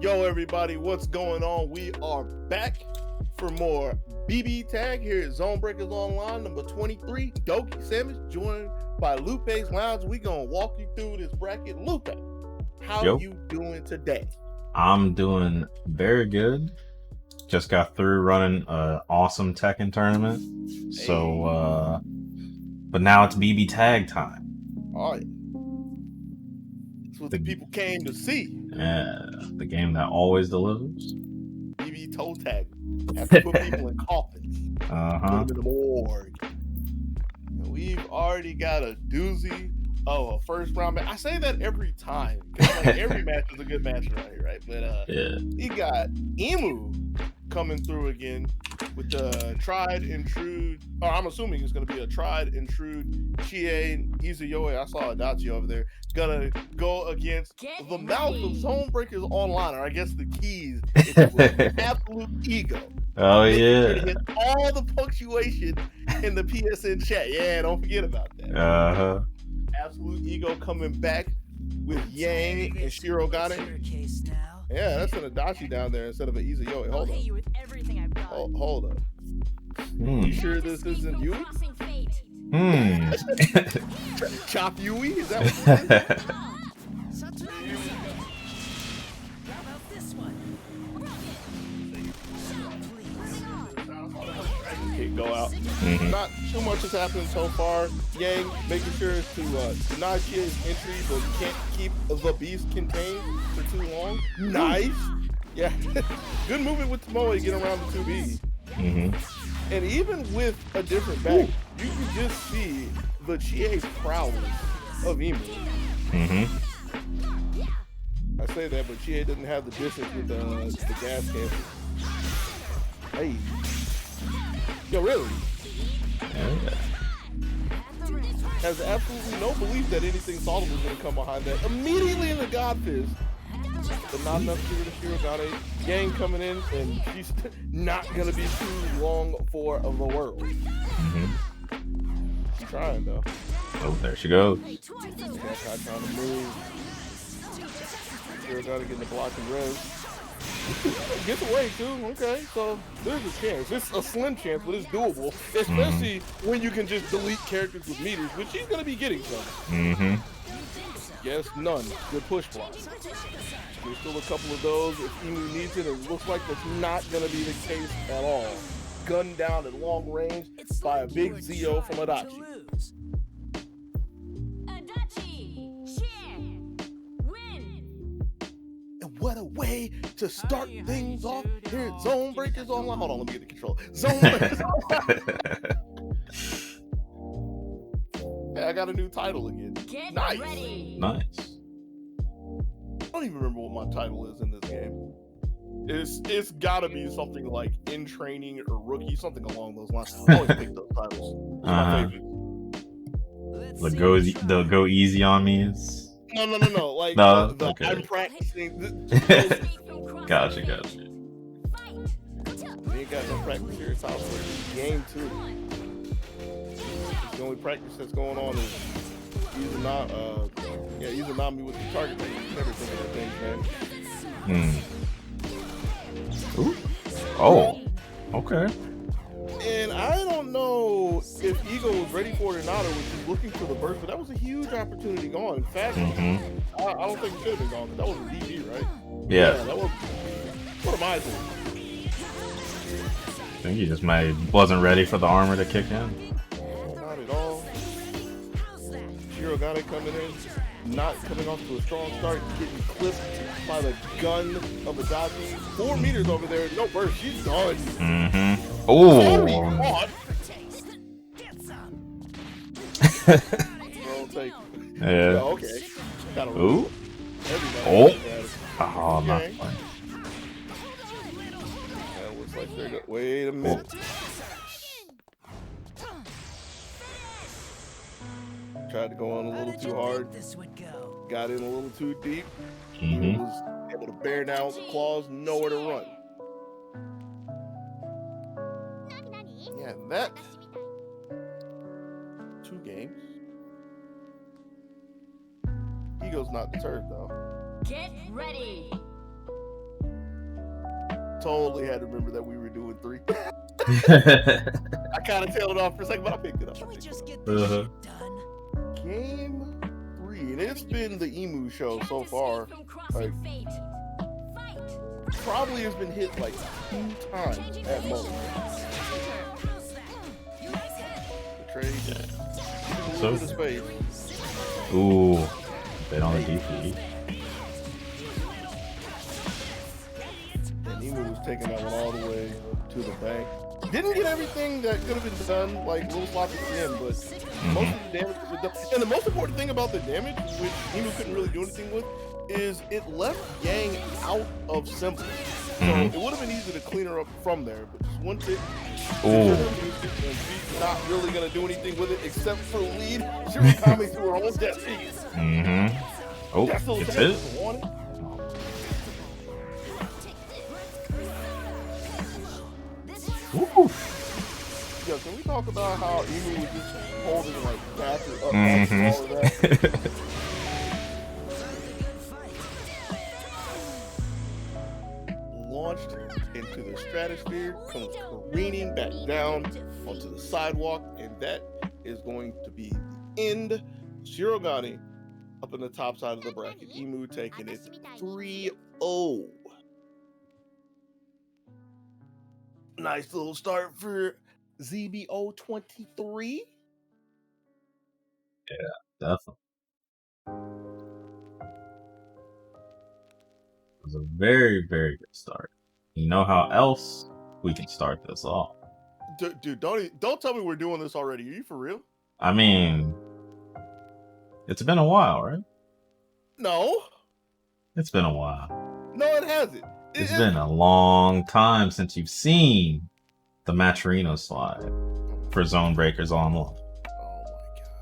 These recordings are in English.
Yo, everybody, what's going on? We are back for more BB Tag here at ZoneBreakers Online, number 23. Doki Sandwich, joined by Lupe's Lounge. We gonna walk you through this bracket. Lupe, how you doing today? I'm doing very good. Just got through running an awesome Tekken tournament. So, but now it's BB Tag time. All right. That's what the people came to see. Yeah, the game that always delivers. BB toe tag. Have to put people in coffins. Put them in the morgue. And we've already got a doozy of a first round match. I say that every time. Because like, every match is a good match around here, right? But we got Emu coming through again with the tried and true. Oh, I'm assuming it's going to be a tried and true Chie Izuyoe. I saw Adachi over there. Gonna go against the mouth of ZoneBreakers Online, or I guess the keys. It's Absolute Ego. Oh, yeah. Hit all the punctuation in the PSN chat. Yeah, don't forget about that. Absolute Ego coming back with Yang and Shirogane. Yeah, that's an Adachi down there instead of an Izuyoe. Hold up. Hold up. You sure this isn't you? Chop Yui? Is that what this is? Go out. Not too much has happened so far. Yang making sure to deny Chie's entry, but can't keep the beast contained for too long. Nice. Yeah. Good movement with Tomoe to get around the 2B. And even with a different back, you can just see the Chie prowess of Emu. I say that, but Chie doesn't have the distance with the gas cancer. Hey. Yo, really? Has absolutely no belief that anything solid was going to come behind that. Immediately in the God Fist, but not enough to get a Shirogane. Yang coming in, and she's not going to be too long for the world. She's trying, though. Oh, there she goes. Trying to move. Shirogane getting the block and res. Gets away too. Okay, so there's a chance. It's a slim chance, but it's doable, especially when you can just delete characters with meters, which he's gonna be getting some. Yes, none. Good push block. There's still a couple of those if Emu needs it. It looks like that's not gonna be the case at all. Gunned down at long range by a big Zio from Adachi. What a way to start things off here at ZoneBreakers Online. Hold on, let me get the control. ZoneBreakers Online. Hey, I got a new title again. Nice. Nice. I don't even remember what my title is in this game. It's gotta be something like in training or rookie, something along those lines. I always pick those titles. My favorite. The go easy on me is. No. Like okay. I'm practicing. Gotcha. You ain't got no practice here. It's house game 2. The only practice that's going on is Izanami with the target range. Never think of that thing, man. Ooh. Oh. Okay. And I don't know if Ego was ready for it or not, or was just looking for the burst, but that was a huge opportunity gone. In fact, I don't think it should have been gone, because that was a DD, right? Yeah. That was. What am I doing? I think he just wasn't ready for the armor to kick in. Not at all. Shirogane coming in, not coming off to a strong start, getting clipped by the gun of Adachi. 4 meters over there, no burst, she's done. Oh. Yeah. Okay. Ooh. Oh. Oh, not fun. That looks like they're good. Wait a minute. Tried to go on a little too hard. Got in a little too deep. He was able to bear down with the claws, nowhere to run. Yeah, that 2 games. Ego's not deterred though. Get ready. totally had to remember that we were doing 3. I kind of tailed it off for a second, but I picked it up. Can we just get this shit done? Game 3, and it's been the Emu show so far. Like, probably has been hit like 2 times at most. The trade. So the space. Ooh, bet on the DP. And Emu was taking that one all the way to the bank. Didn't get everything that could have been done, like little sloppy at the end, but most of the damage was done. And the most important thing about the damage, which Emu couldn't really do anything with, is it left Yang out of symbol. So it would have been easy to clean her up from there, but just one tick. And she's not really gonna do anything with it except for lead Shirokami through her own death seed. Oh, it's it. Yo, can we talk about how Emu was just holding like Thatcher up and all of that? Launched into the stratosphere, comes careening back down onto the sidewalk, and that is going to be the end. Shirogane up in the top side of the bracket. Emu taking it 3-0. Nice little start for ZBO 23. Yeah, definitely. It was a very, very good start. You know how else we can start this off? Dude, don't tell me we're doing this already. Are you for real? I mean, it's been a while, right? No. It's been a while. No, it hasn't. It's been a long time since you've seen the Maturino slide for ZoneBreakers Online. Oh my god.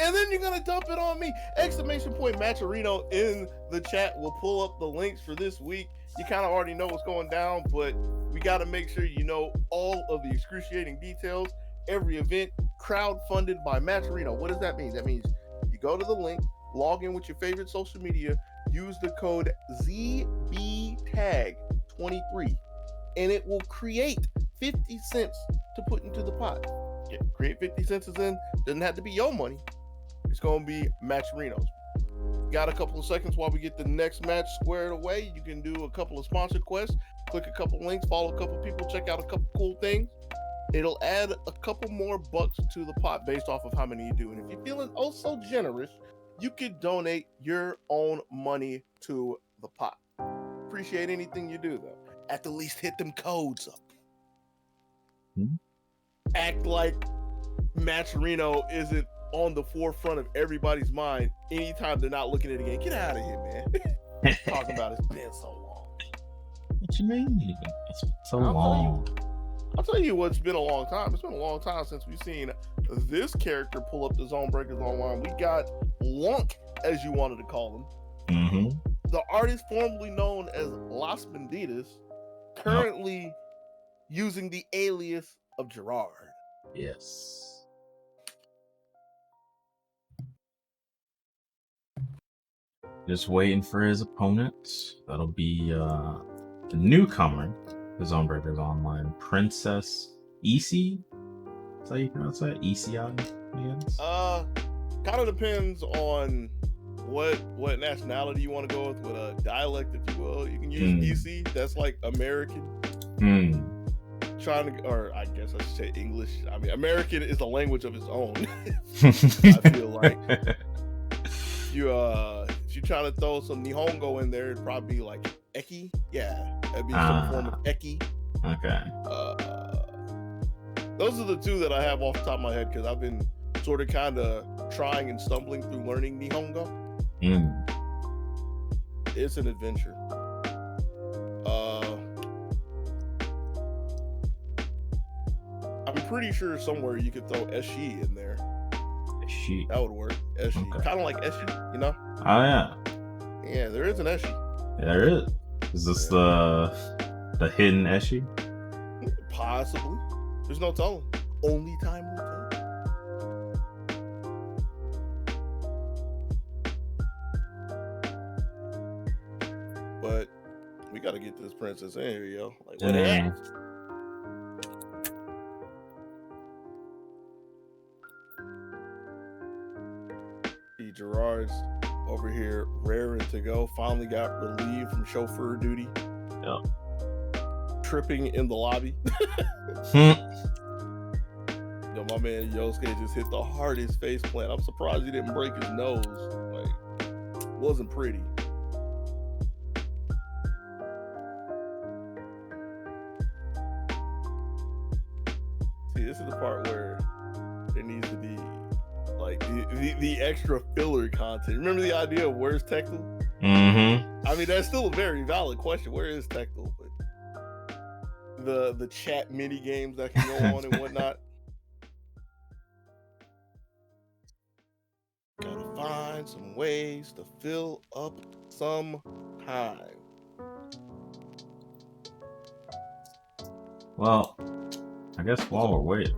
And then you're gonna dump it on me. Exclamation point Maturino in the chat. We'll pull up the links for this week. You kind of already know what's going down, but we got to make sure you know all of the excruciating details. Every event crowd-funded by Maturino. What does that mean? That means you go to the link, log in with your favorite social media, use the code ZBTAG23, and it will create 50 cents to put into the pot. Yeah, create 50 cents is in. Doesn't have to be your money. It's going to be Maturino's. Got a couple of seconds while we get the next match squared away. You can do a couple of sponsor quests, click a couple links, follow a couple people, check out a couple cool things. It'll add a couple more bucks to the pot based off of how many you do. And if you're feeling oh so generous, you could donate your own money to the pot. Appreciate anything you do, though. At the least hit them codes up. Act like Maturino isn't on the forefront of everybody's mind anytime they're not looking at it again. Get out of here, man. Talking about it's been so long. What you mean? It's been so long. I'll tell you what's been a long time. It's been a long time since we've seen this character pull up the ZoneBreakers Online. We got Lunk, as you wanted to call him. The artist formerly known as Las Benditas, currently using the alias of Gerard. Yes. Just waiting for his opponent. That'll be the newcomer, the ZoneBreakers Online, Princess Isi. Is that how you pronounce that? Isi, I guess? Kind of depends on what nationality you want to go with a dialect, if you will. You can use Isi. That's like American. Trying to, or I guess I should say English. I mean, American is a language of its own. I feel like if you're trying to throw some Nihongo in there, it'd probably be like Eki. Yeah, that'd be some form of Eki. Okay. Those are the two that I have off the top of my head because I've been sort of kind of trying and stumbling through learning Nihongo. It's an adventure. I'm pretty sure somewhere you could throw Eshi in there. Eshi. That would work. Eshi. Okay. Kind of like Eshi, you know? Oh, yeah. Yeah, there is an Eshi. Yeah, there is. Is this the hidden Eshi? Possibly. There's no telling. Only time will tell. But we gotta get this princess in here, yo. Like, where they at? See, Gerard's over here raring to go. Finally got relieved from chauffeur duty. Yep. Tripping in the lobby. Yo, my man Yosuke just hit the hardest face plant. I'm surprised he didn't break his nose. Like, wasn't pretty. See, this is the part where there needs to be like the extra filler content. Remember the idea of where's Tectal? Mm-hmm. I mean, that's still a very valid question. Where is Tectal? But the chat mini games that can go on and whatnot. Gotta find some ways to fill up some time. Well, I guess while we're waiting,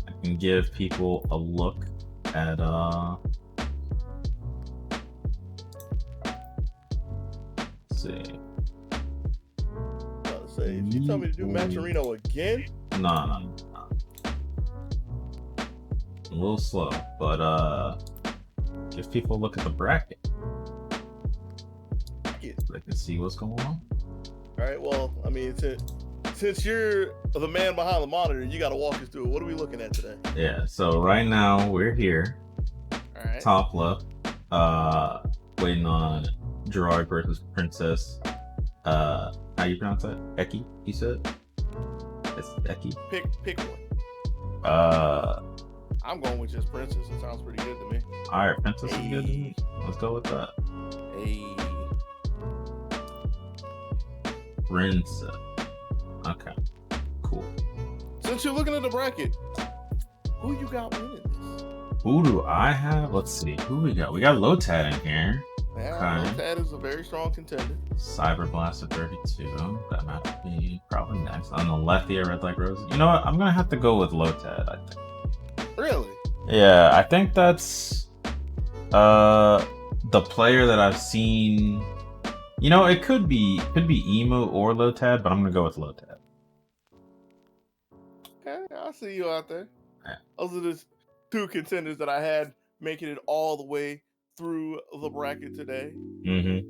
I can give people a look at let's see. Say, if you tell me to do Maturino again? No. A little slow, but give people a look at the bracket. So they can see what's going on. All right, well, I mean, since you're the man behind the monitor, you got to walk us through it. What are we looking at today? Yeah, so right now we're here. All right. Top left, waiting on Gerard versus Princess. How you pronounce that? Eki, you said? It's Eki. Pick one. I'm going with just Princess. It sounds pretty good to me. All right, Princess is good to me. Let's go with that. Hey. Princess. Okay, cool. Since you're looking at the bracket, who you got winning this? Who do I have? Let's see. Who we got? We got Lotad in here. Yeah, Lotad is a very strong contender. Cyber Blaster 32. That might be probably next. On the left here, Red Like Rose. You know what? I'm gonna have to go with Lotad, I think. Really? Yeah, I think that's the player that I've seen. You know, it could be Emo or Lotad, but I'm gonna go with Lotad. Okay, I see you out there. Yeah. Those are the two contenders that I had making it all the way through the bracket today. Mm-hmm.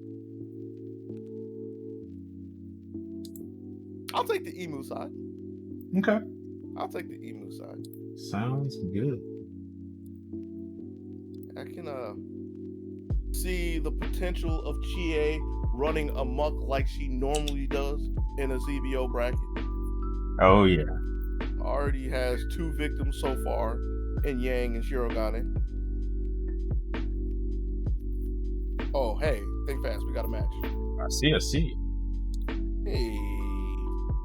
I'll take the Emu side. Okay. I'll take the Emu side. Sounds good. I can see the potential of Chie running amok like she normally does in a ZBO bracket. Oh yeah. Already has 2 victims so far in Yang and Shirogane. Oh, hey, think fast. We got a match. I see. Hey.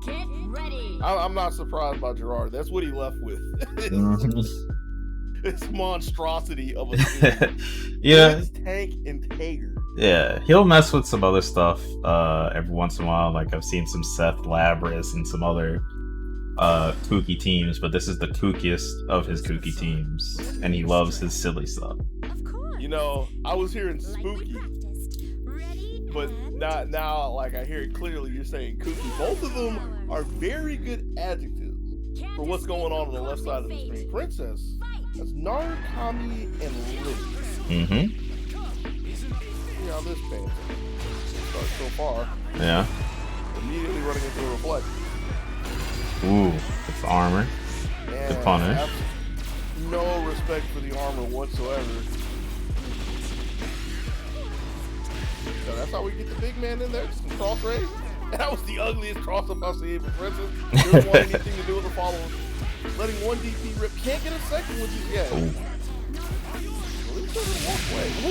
Get ready. I'm not surprised by Gerard. That's what he left with. This monstrosity of a team. Yeah. It's Tank and Tager. Yeah, he'll mess with some other stuff every once in a while. Like I've seen some Seth Labris and some other kooky teams, but this is the kookiest of his kooky teams, and he loves his silly stuff. Of course. You know, I was hearing spooky, but now like I hear it clearly. You're saying kooky. Both of them are very good adjectives for what's going on the left side of the screen. Princess, that's Narukami and Lily. Mm-hmm. See how this pans starts so far. Yeah. Immediately running into a reflect. Ooh, it's armor. Good punish. No respect for the armor whatsoever. So that's how we get the big man in there. Just some cross raise. That was the ugliest cross up I've seen for Princess. Didn't want anything to do with the follow-up. Letting one DP rip. Can't get a second with these guys.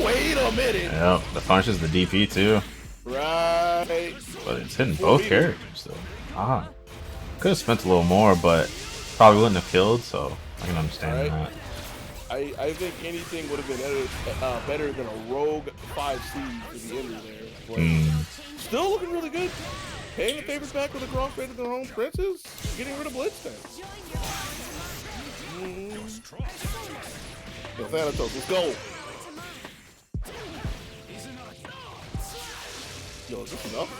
Wait a minute. Yeah, the punch is the DP too. Right. But it's hitting both characters though. Could have spent a little more, but probably wouldn't have killed, so I can understand that. I think anything would have been better than a rogue 5C to the end of there. But still looking really good. Paying the favors back with a cross rated their home Princess. Getting rid of Blitzstone. Yo, Thanatos, let's go. Yo, is this enough?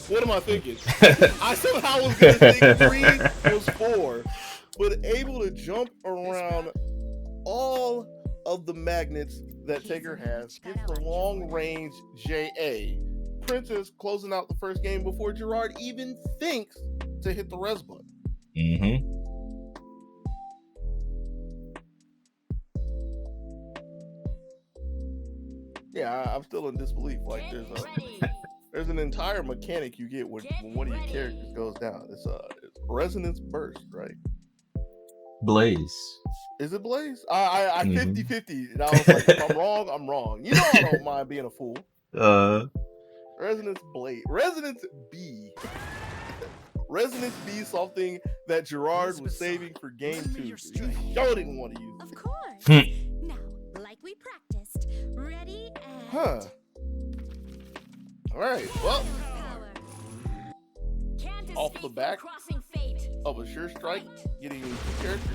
What am I thinking? I somehow was going to think 3 was 4, but able to jump around all of the magnets that Taker has, gets the long range JA. Princess closing out the first game before Gerard even thinks to hit the res button. Mm-hmm. Yeah, I'm still in disbelief. Like there's an entire mechanic you get when one of your characters goes down. It's resonance burst, right? Blaze. Is it Blaze? I 50-50. And I was like, if I'm wrong, I'm wrong. You know I don't mind being a fool. Resonance Blaze. Resonance B. Resonance B, something that Gerard was saving for game 2. He sure didn't want to use it. Of course. Now, like we practiced. Ready and... Huh. Alright, well. Off the back of a sure strike, getting 2 characters.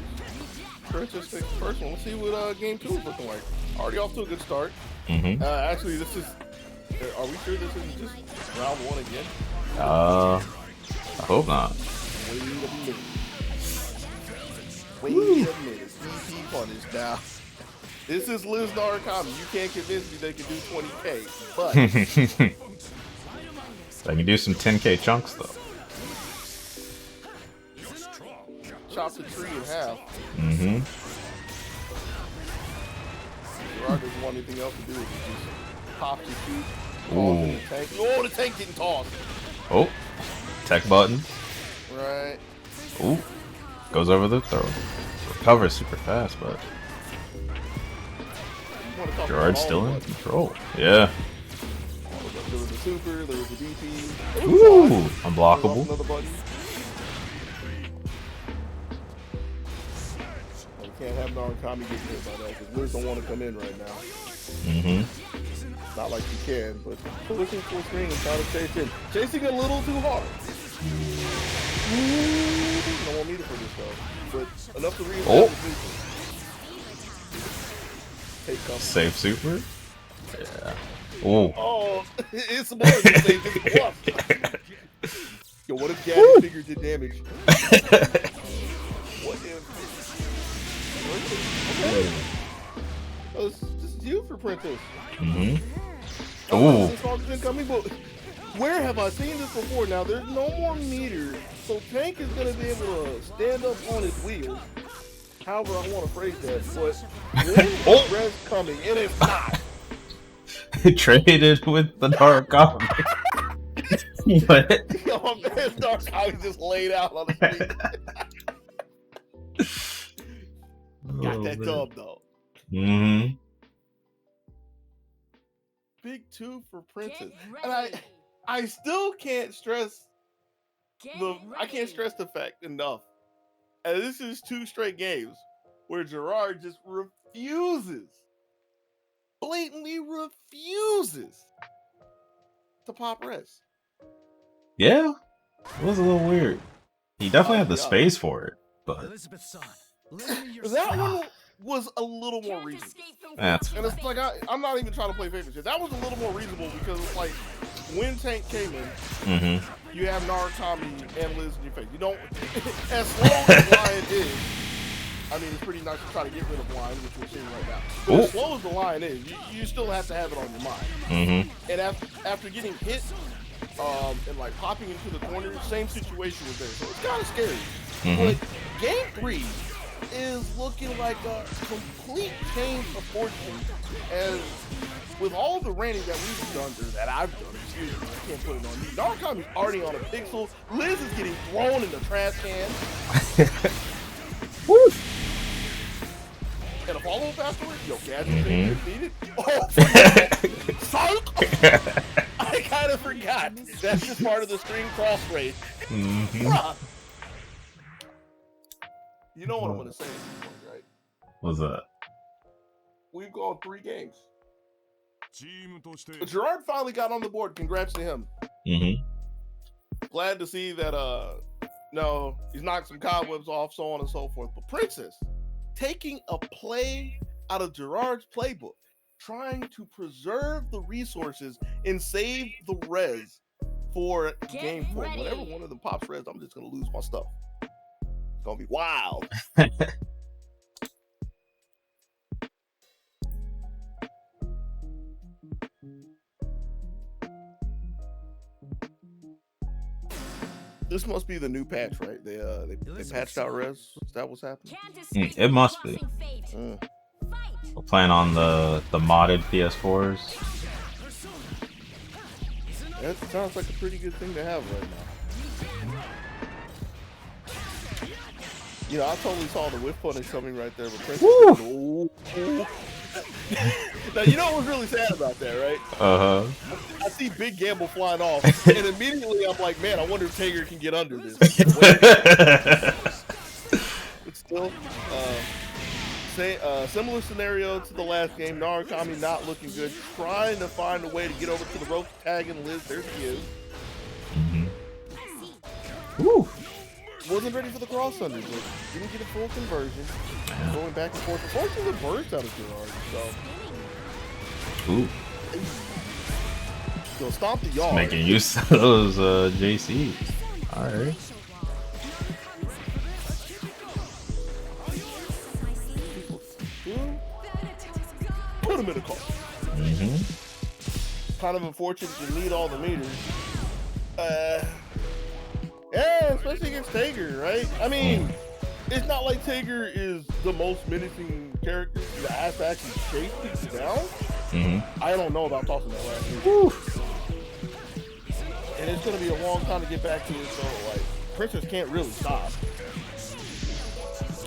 Princess takes the first one. Let's see what game 2 is looking like. Already off to a good start. Mm-hmm. Actually, this is... Are we sure this isn't just round 1 again? I hope not. Wait a minute. Wait a minute. CP punish now. This is Liz R.O.B. You can't convince me they can do 20K, but... They can do some 10K chunks, though. Chop the tree in half. Mm-hmm. Gerard doesn't want anything else to do. Just pop the shoot. Oh, the tank. Oh, the tank getting tossed. Oh. Tech button. Right. Ooh. Goes over the throw. Recovers super fast, but... Gerard's still in control. Yeah. There was a super, there was a DP. Ooh. Unblockable. Another button. You can't have Narukami get hit by that because Liz don't want to come in right now. Mm-hmm. Not like you can, but pushing full screen and trying to chase in. Chasing a little too hard. Don't want me to for this though, but enough to reinforce the super. Save super? Yeah. Ooh. Oh, it's more than save, it's bluff. Yo, what if Gabby Figure did damage? What if... Okay. Oh, this is you for Princess. Mm-hmm. Ooh. But where have I seen this before? Now, there's no more meter, so Tank is going to be able to stand up on his wheels. However, I want to phrase that, but when is Res coming? And it's not. Traded with the Narukami. What? Yo, man, Narukami just laid out on the street. Got that dub, though. Mm-hmm. Big 2 for Princess. And I still can't stress the fact enough. And this is 2 straight games where Gerard just blatantly refuses to pop res. Yeah, it was a little weird. He definitely had the space for it, but that one was a little more reasonable. That's and it's like I'm not even trying to play favorites here. That was a little more reasonable because it's like when Tank came in, you have Narukami and Liz in your face. You don't as slow as Lion is. I mean, it's pretty nice to try to get rid of Lion, which we're seeing right now. But as slow as the Lion is, you still have to have it on your mind. And after getting hit and like popping into the corner, same situation was there. So it's kind of scary. But game 3 is looking like a complete change of fortune. And with all the raining that we've done, or that I've done, excuse me, I can't put it on you. Narukami's already on a pixel. Liz is getting thrown in the trash can. Woo! And a follow-up afterwards? Yo, Gadget defeated? Oh, Psych! I kind of forgot. That's just part of the string cross raid. You know what I'm going to say at this point, right? What's that? We've gone 3 games. Gerard finally got on the board. Congrats to him. Glad to see that, no, he's knocked some cobwebs off, so on and so forth. But Princess, taking a play out of Gerard's playbook, trying to preserve the resources and save the res for game 4. Whenever one of them pops res, I'm just gonna lose my stuff. It's gonna be wild. This must be the new patch, right? They patched out res. Is that what's happening? It must be. We're playing on the modded PS4s. That sounds like a pretty good thing to have right now. You know, I totally saw the whiff punish coming right there. But now, you know what was really sad about that, right? I see Big Gamble flying off, and immediately I'm like, man, I wonder if Tager can get under this. But still, similar scenario to the last game. Narukami not looking good, trying to find a way to get over to the rope, tagging Liz. There she is. Woo. Wasn't ready for the cross under, but didn't get a full conversion. Going back and forth. Unfortunately, the burst out of Gerard. So stomp the yard. Making use of those JCs. All right. Put him in a car. Kind of unfortunate to need all the meters. Yeah, especially against Tager, right? I mean, it's not like Tager is the most menacing character that has to actually chase people down. I don't know about tossing that last year. And it's going to be a long time to get back to it, so, like, Princess can't really stop.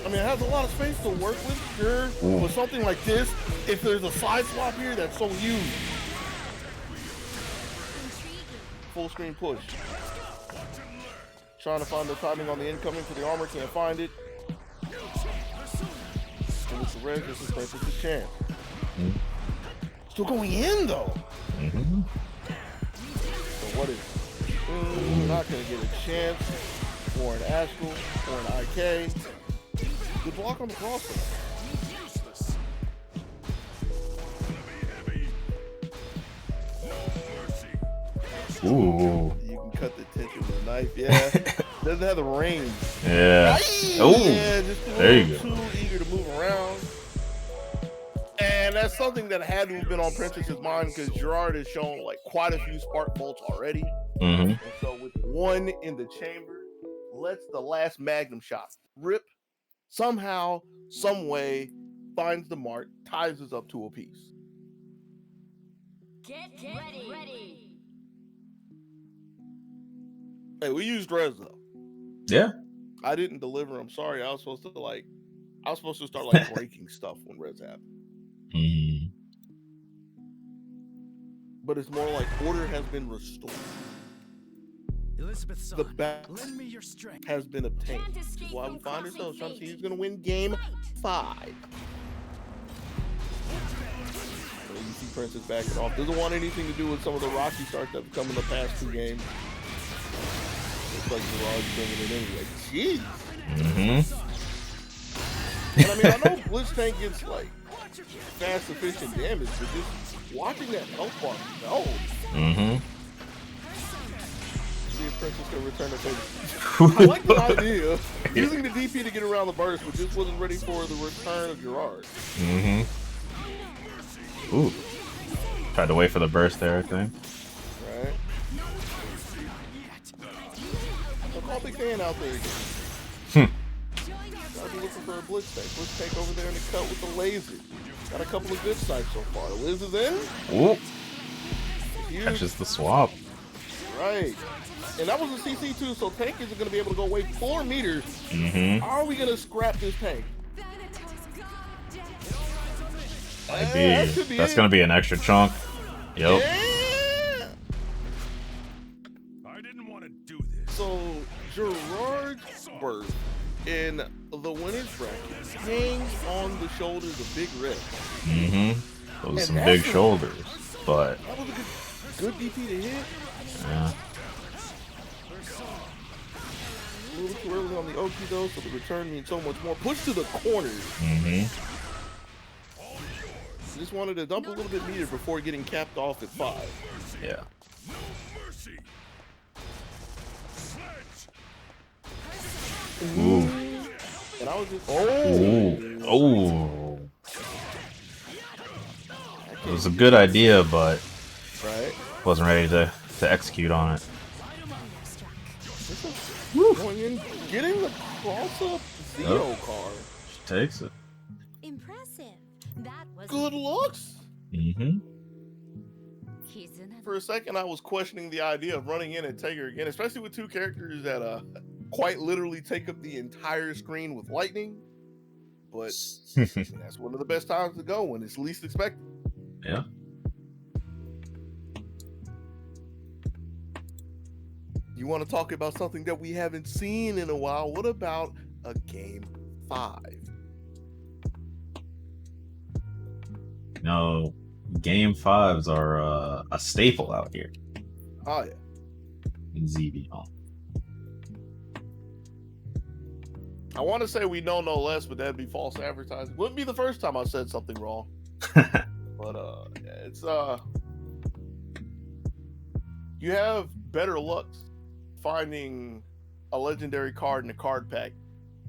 I mean, it has a lot of space to work with, sure. But something like this, if there's a side swap here, that's so huge. Full screen push. Trying to find the timing on the incoming for the armor, can't find it. And with the red, this is Princess's chance. Still going in, though. So what is it? Not going to get a chance for an Astral or an IK. Good block on the crosser. Ooh. You can cut the tension with a knife, yeah. Doesn't have the range. Yeah. Oh, yeah, just there you go. Too eager to move around. And that's something that had to have been on Princess's mind because Gerard has shown like quite a few spark bolts already. And so with one in the chamber, lets the last magnum shot rip. Somehow, some way, finds the mark, ties us up to a piece. Get ready. Hey, we used res though. Yeah. I didn't deliver. I'm sorry. I was supposed to start like breaking stuff when res happened. But it's more like order has been restored. The back has been obtained. This is why we find ourselves trying to see who's going to win game 5. So you see Princess backing off. Doesn't want anything to do with some of the rocky starts that have come in the past 2 games. Looks like Gerard's bringing it anyway. Jeez. And I mean, I know Blitz Tank gets like fast, efficient damage, but just watching that health bar, no. See if Princess can return the favor. I like the idea of using the DP to get around the burst, but just wasn't ready for the return of Gerard. Ooh. Tried to wait for the burst there, I think. Right. So call Big Fan out there again. I'll be looking for a Blitz Tank. Blitz Tank over there in the cut with the laser. Got a couple of good sights so far. The Liz is in. Ooh. Catches the swap. Right. And that was a CC too, so Tank isn't going to be able to go away 4 meters. How are we going to scrap this Tank? That's going to be an extra chunk. Yep. Yeah. I didn't want to do this. So Gerard's birth in the winner's bracket hangs on the shoulders of Big Red. Those are some big shoulders, but that was a good DP to hit. Yeah. A little too early on the Oki though, so the return means so much more. Push to the corners. Just wanted to dump a little bit meter before getting capped off at 5. Yeah. Ooh. And I was just Oh. It was a good idea, but right. wasn't ready to execute on it. Going in, getting the cross-up Zeo card. She takes it. Impressive. That was Good looks. For a second, I was questioning the idea of running in and take her again, especially with two characters that quite literally take up the entire screen with lightning. But that's one of the best times to go when it's least expected. Yeah. You want to talk about something that we haven't seen in a while? What about a Game 5? No, Game 5s are a staple out here. Oh, yeah. In ZBL. I want to say we know no less, but that'd be false advertising. Wouldn't be the first time I said something wrong. But it's you have better luck finding a legendary card in a card pack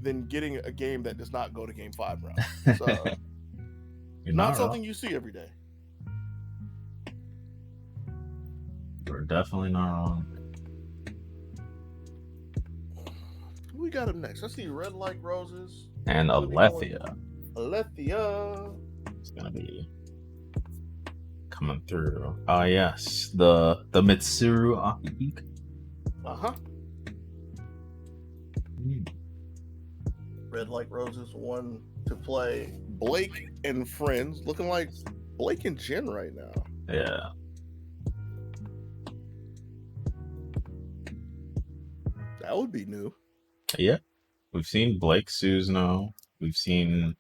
than getting a game that does not go to Game 5 round. So not something you see every day. You're definitely not wrong. Who we got up next? I see Red Like Roses. And Alethea. Alethea. It's gonna be coming through. Yes. The Mitsuru Akihiko. Red Like Roses one to play Blake and friends, looking like Blake and Jen right now. Yeah. That would be new. Yeah. We've seen Blake Susanoo. We've seen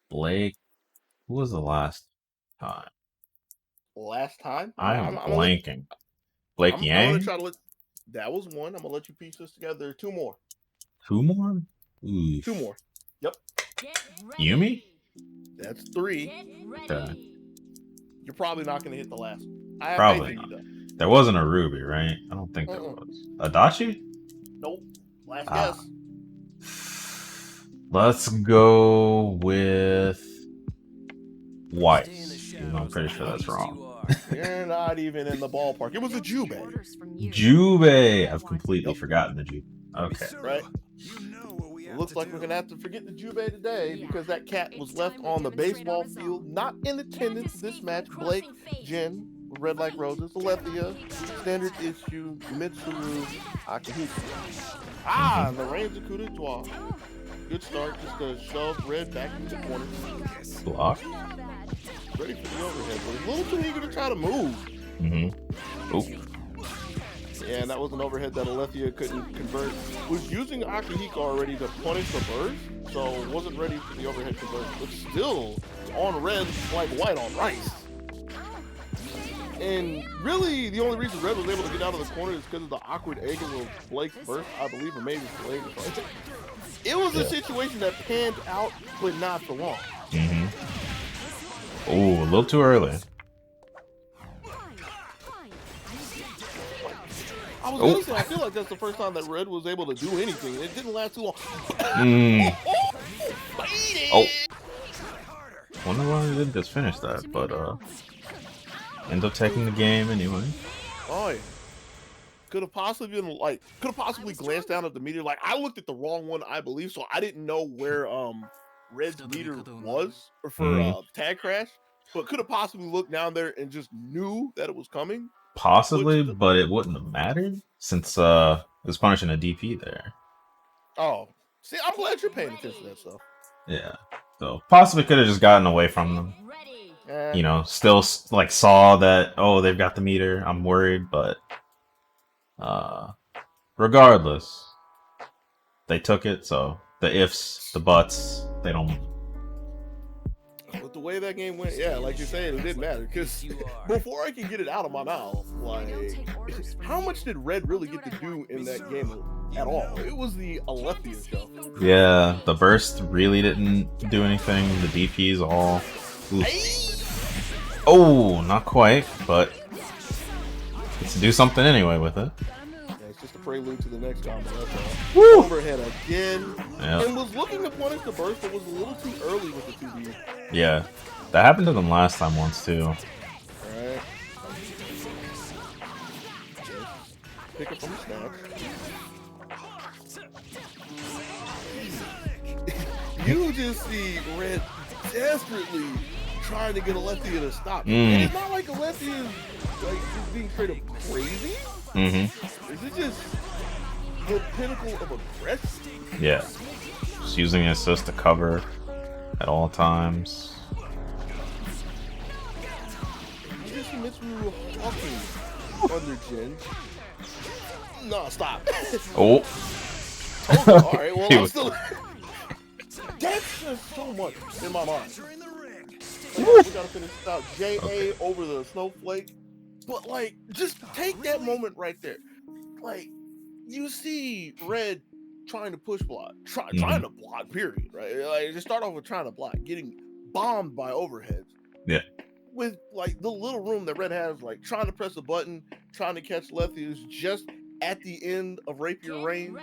Blake. Who was the last time? Last time? I'm blanking. Blake Yang? I'm gonna try to that was one. I'm gonna let you piece this together. Two more. Two more? Oof. Two more. Yep. Yumi? That's three. Okay. You're probably not gonna hit the last one. I have Probably not. There wasn't a Ruby, right? I don't think there was. Adachi? Nope. Last guess. Let's go with Weiss. Even though I'm pretty sure that's wrong. You're not even in the ballpark. It was a Jubei. Jubei! I've completely forgotten the Jubei. Okay. Right? It looks like we're going to have to forget the Jubei today because that cat was left on the baseball field, not in attendance this match. Blake, Jen, Red Like Roses, Alethea, Standard Issue, Mitsuru, Akihiko. And the Reigns of Coup d'Etat. Good start, just a shove Red back into the corner. Block. Ready for the overhead, but he's a little too eager to try to move. Oh. Yeah, and that was an overhead that Alethea couldn't convert. Was using Akihiko already to punish the burst, so wasn't ready for the overhead convert. But still on red like white on rice. And really, the only reason Red was able to get out of the corner is because of the awkward angle of Blake's burst, I believe, or maybe it's Blake. It was a situation that panned out, but not for long. Oh, a little too early. I was gonna say, I feel like that's the first time that Red was able to do anything, and it didn't last too long. Wonder why he didn't just finish that, but end up taking the game anyway. Oh yeah. Could have possibly glanced down at the meter. Like, I looked at the wrong one, I believe, so I didn't know where Red's meter was for tag crash, but could have possibly looked down there and just knew that it was coming. Possibly, but it wouldn't have mattered since it was punishing a DP there. Oh, see, I'm glad you're paying attention to that stuff. Yeah, so possibly could have just gotten away from them. You know, still like saw that, oh, they've got the meter. I'm worried, but regardless, they took it. So the ifs, the buts, they don't. With the way that game went, yeah, like you're saying, it didn't matter. Because before I can get it out of my mouth, like, how much did Red really get to do in that game at all? It was the Alethea show. Yeah, the burst really didn't do anything. The DPs all. Oh, not quite, but it's to do something anyway with it. Yeah, it's just a prelude to the next combo. That's all. Overhead again. Yep. And was looking to punish the burst, but was a little too early with the 2B. Yeah. That happened to them last time once, too. Alright. Pick up from the snap. You just see Red desperately trying to get Alethea to stop. And it's not like Alethea is like just being straight up crazy. Is it just the pinnacle of aggression? Yeah. Just using the assist to cover at all times. You just see Mitsuru hawking under Jin. No, stop. Oh. Alright, well, I'm still... That's just so much in my mind. We gotta finish this out. J.A. over the snowflake. But, like, just take that moment right there. Like, you see Red trying to push block. Trying to block, period, right? Like, just start off with trying to block. Getting bombed by overheads. Yeah. With, like, the little room that Red has, like, trying to press a button, trying to catch Letheus just at the end of Rapier range.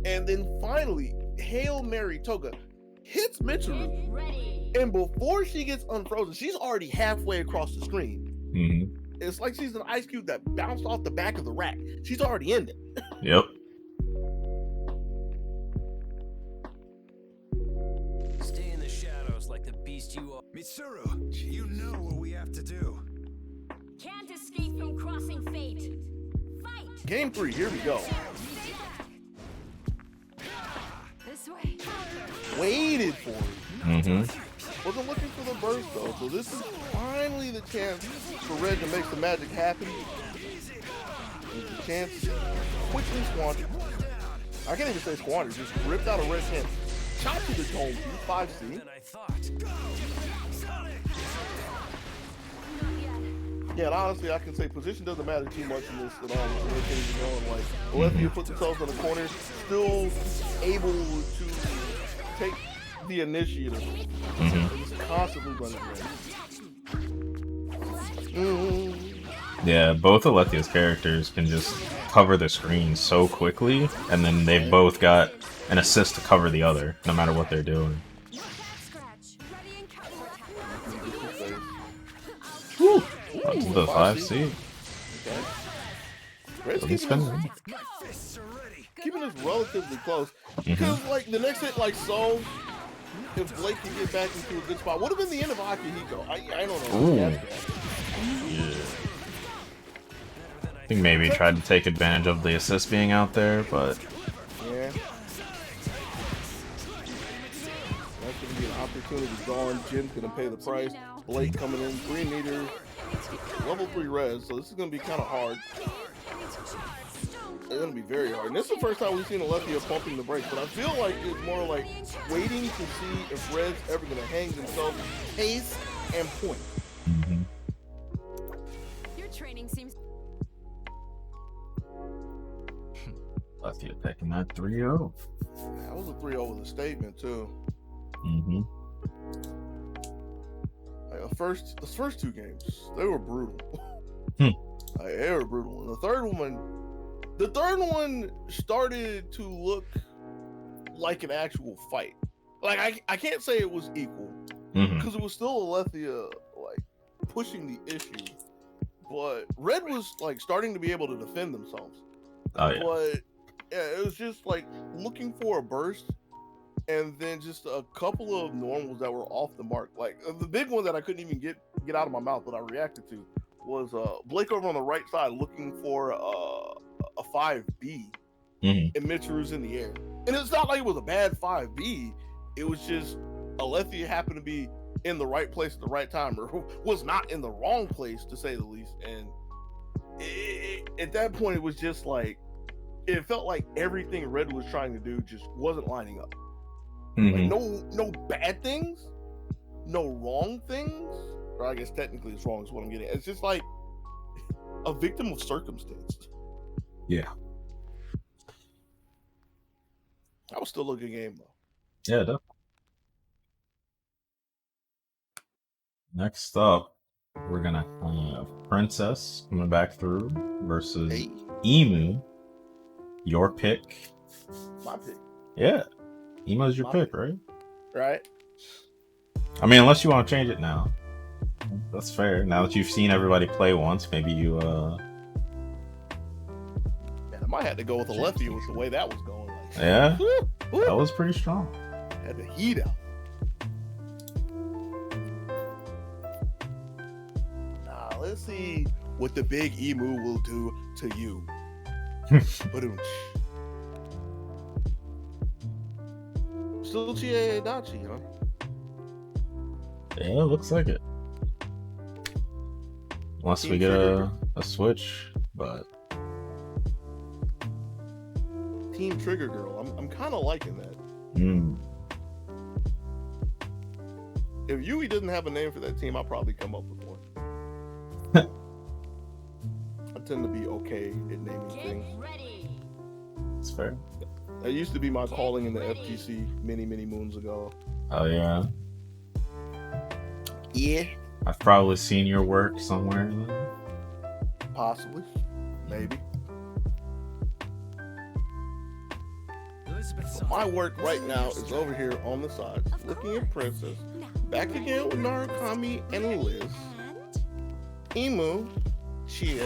And then finally, Hail Mary Toga hits Mitsuru, and before she gets unfrozen, she's already halfway across the screen. It's like she's an ice cube that bounced off the back of the rack. She's already in it. Yep. Stay in the shadows like the beast you are. Mitsuru, you know what we have to do. Can't escape from crossing fate. Fight. Game 3, here we go. This way. Waited for it. Wasn't looking for the burst though, so this is finally the chance for Red to make the magic happen. There's a chance quickly squandered. I can't even say squandered, just ripped out a Red's hand. Shot to the dome, 5C. Yeah, and honestly, I can say position doesn't matter too much in this at all. Like, Alethea puts themselves in the corner, still able to take the initiative. Just constantly running. Yeah, both Alethea's characters can just cover the screen so quickly, and then they've both got an assist to cover the other, no matter what they're doing. Woo! Up to the 5C. Red's keeping this relatively close. Because, like, the next hit, like, so, if Blake can get back into a good spot, would have been the end of Akihiko. I don't know. Yeah. I think maybe he tried to take advantage of the assist being out there, but... Yeah. That's going to be an opportunity gone. Jin's going to pay the price. Blake coming in, 3 meters. Level 3 res, so this is going to be kind of hard. It's going to be very hard. And this is the first time we've seen Alethea pumping the brakes, but I feel like it's more like waiting to see if Red's ever going to hang themselves, pace, and point. Your training seems... Alethea taking that 3-0. That was a 3-0 with a statement, too. Like the first 2 games, they were brutal. Like, they were brutal. And the third one started to look like an actual fight. Like I can't say it was equal because it was still Alethea like pushing the issue, but Red was like starting to be able to defend themselves. But yeah, it was just like looking for a burst. And then just a couple of normals that were off the mark. Like the big one that I couldn't even get out of my mouth, but I reacted to was Blake over on the right side looking for a 5B, and Mitsuru's in the air. And it's not like it was a bad 5B. It was just Alethea happened to be in the right place at the right time, or was not in the wrong place to say the least. And at that point, it was just like it felt like everything Red was trying to do just wasn't lining up. Like no bad things, no wrong things, or I guess technically it's wrong is what I'm getting. It's just like a victim of circumstance. Yeah. That was still a good game though. Yeah, definitely. Next up, we're gonna have Princess coming back through versus Emu Your pick. My pick. Yeah. Emo's your My pick, pick. right? Right? I mean, unless you want to change it now. That's fair. Now that you've seen everybody play once, maybe you Man, I might have to go with a lefty with the way that was going. Like, yeah. woo. That was pretty strong. Had the heat out. Nah, let's see what the big emu will do to you. Ba-doom. Still Chie Adachi, huh? Yeah, it looks like it. Unless we get a switch, but Team Trigger Girl. I'm kind of liking that. If Yui didn't have a name for that team, I'll probably come up with one. I tend to be okay at naming things. it's fair. That used to be my calling in the FGC many moons ago. Oh yeah. Yeah. I've probably seen your work somewhere. Possibly. Maybe. So my work right now is over here on the sides, looking at Princess. Back again with Narukami and Liz. Emu, Chie,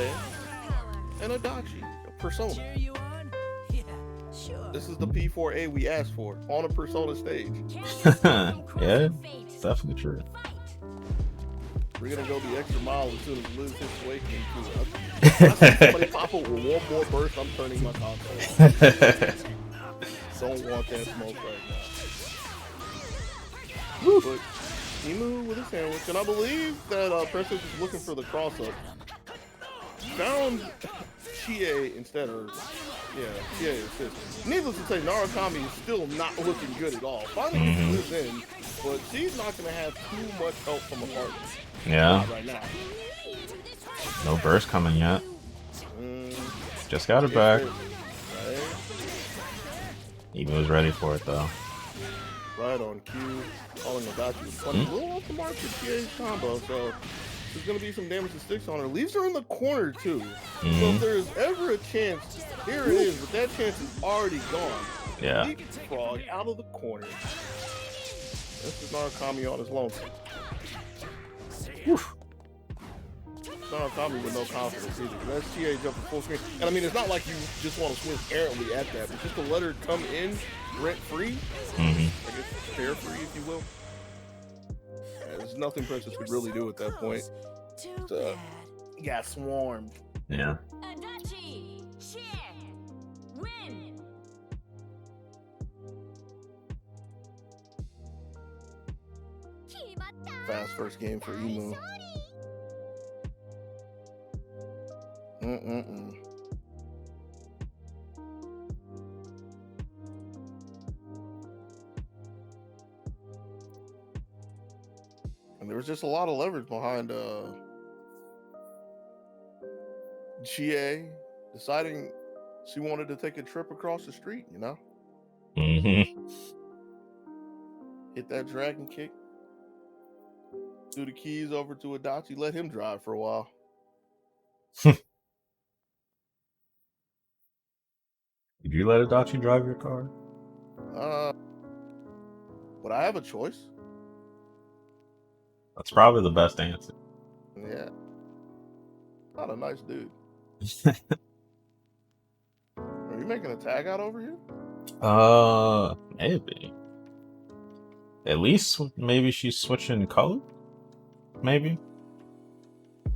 and Adachi, a Persona. This is the P4A we asked for on a Persona stage. Yeah, it's definitely true. We're gonna go the extra mile as soon as Liz hits awakening too. I see somebody pop up with one more burst, I'm turning my console. Don't want that smoke right now. But Emu with a sandwich, and I believe that Princess is looking for the cross-up. Found Chie instead, or Chie instead. Needless to say, Narukami is still not looking good at all. Finally lives in, but she's not going to have too much help from a partner. Yeah. Right now. No burst coming yet. Just got her back. Right. Emu was ready for it though. Right on cue. Calling Adachi. Funny, a little off the mark with Chie's combo, so there's going to be some damage to sticks on her. Leaves her in the corner too. So if there's ever a chance, here it is, but that chance is already gone. Yeah. Leapfrog out of the corner. This is Narukami on his lonesome. Narukami with no confidence either. That's Chie jumping full screen. And I mean, it's not like you just want to swing errantly at that, but just to let her come in rent-free, I guess fair-free, if you will. There's nothing Princess could really do at that point. He got swarmed. Yeah. Adachi, share, win. Fast first game for Emu. And there was just a lot of leverage behind Chie deciding she wanted to take a trip across the street, you know? Hit that dragon kick. Threw the keys over to Adachi, let him drive for a while. Did you let Adachi drive your car? Would I have a choice? That's probably the best answer. Yeah. Not a nice dude. Are you making a tag out over here? Maybe. At least maybe she's switching color? Maybe?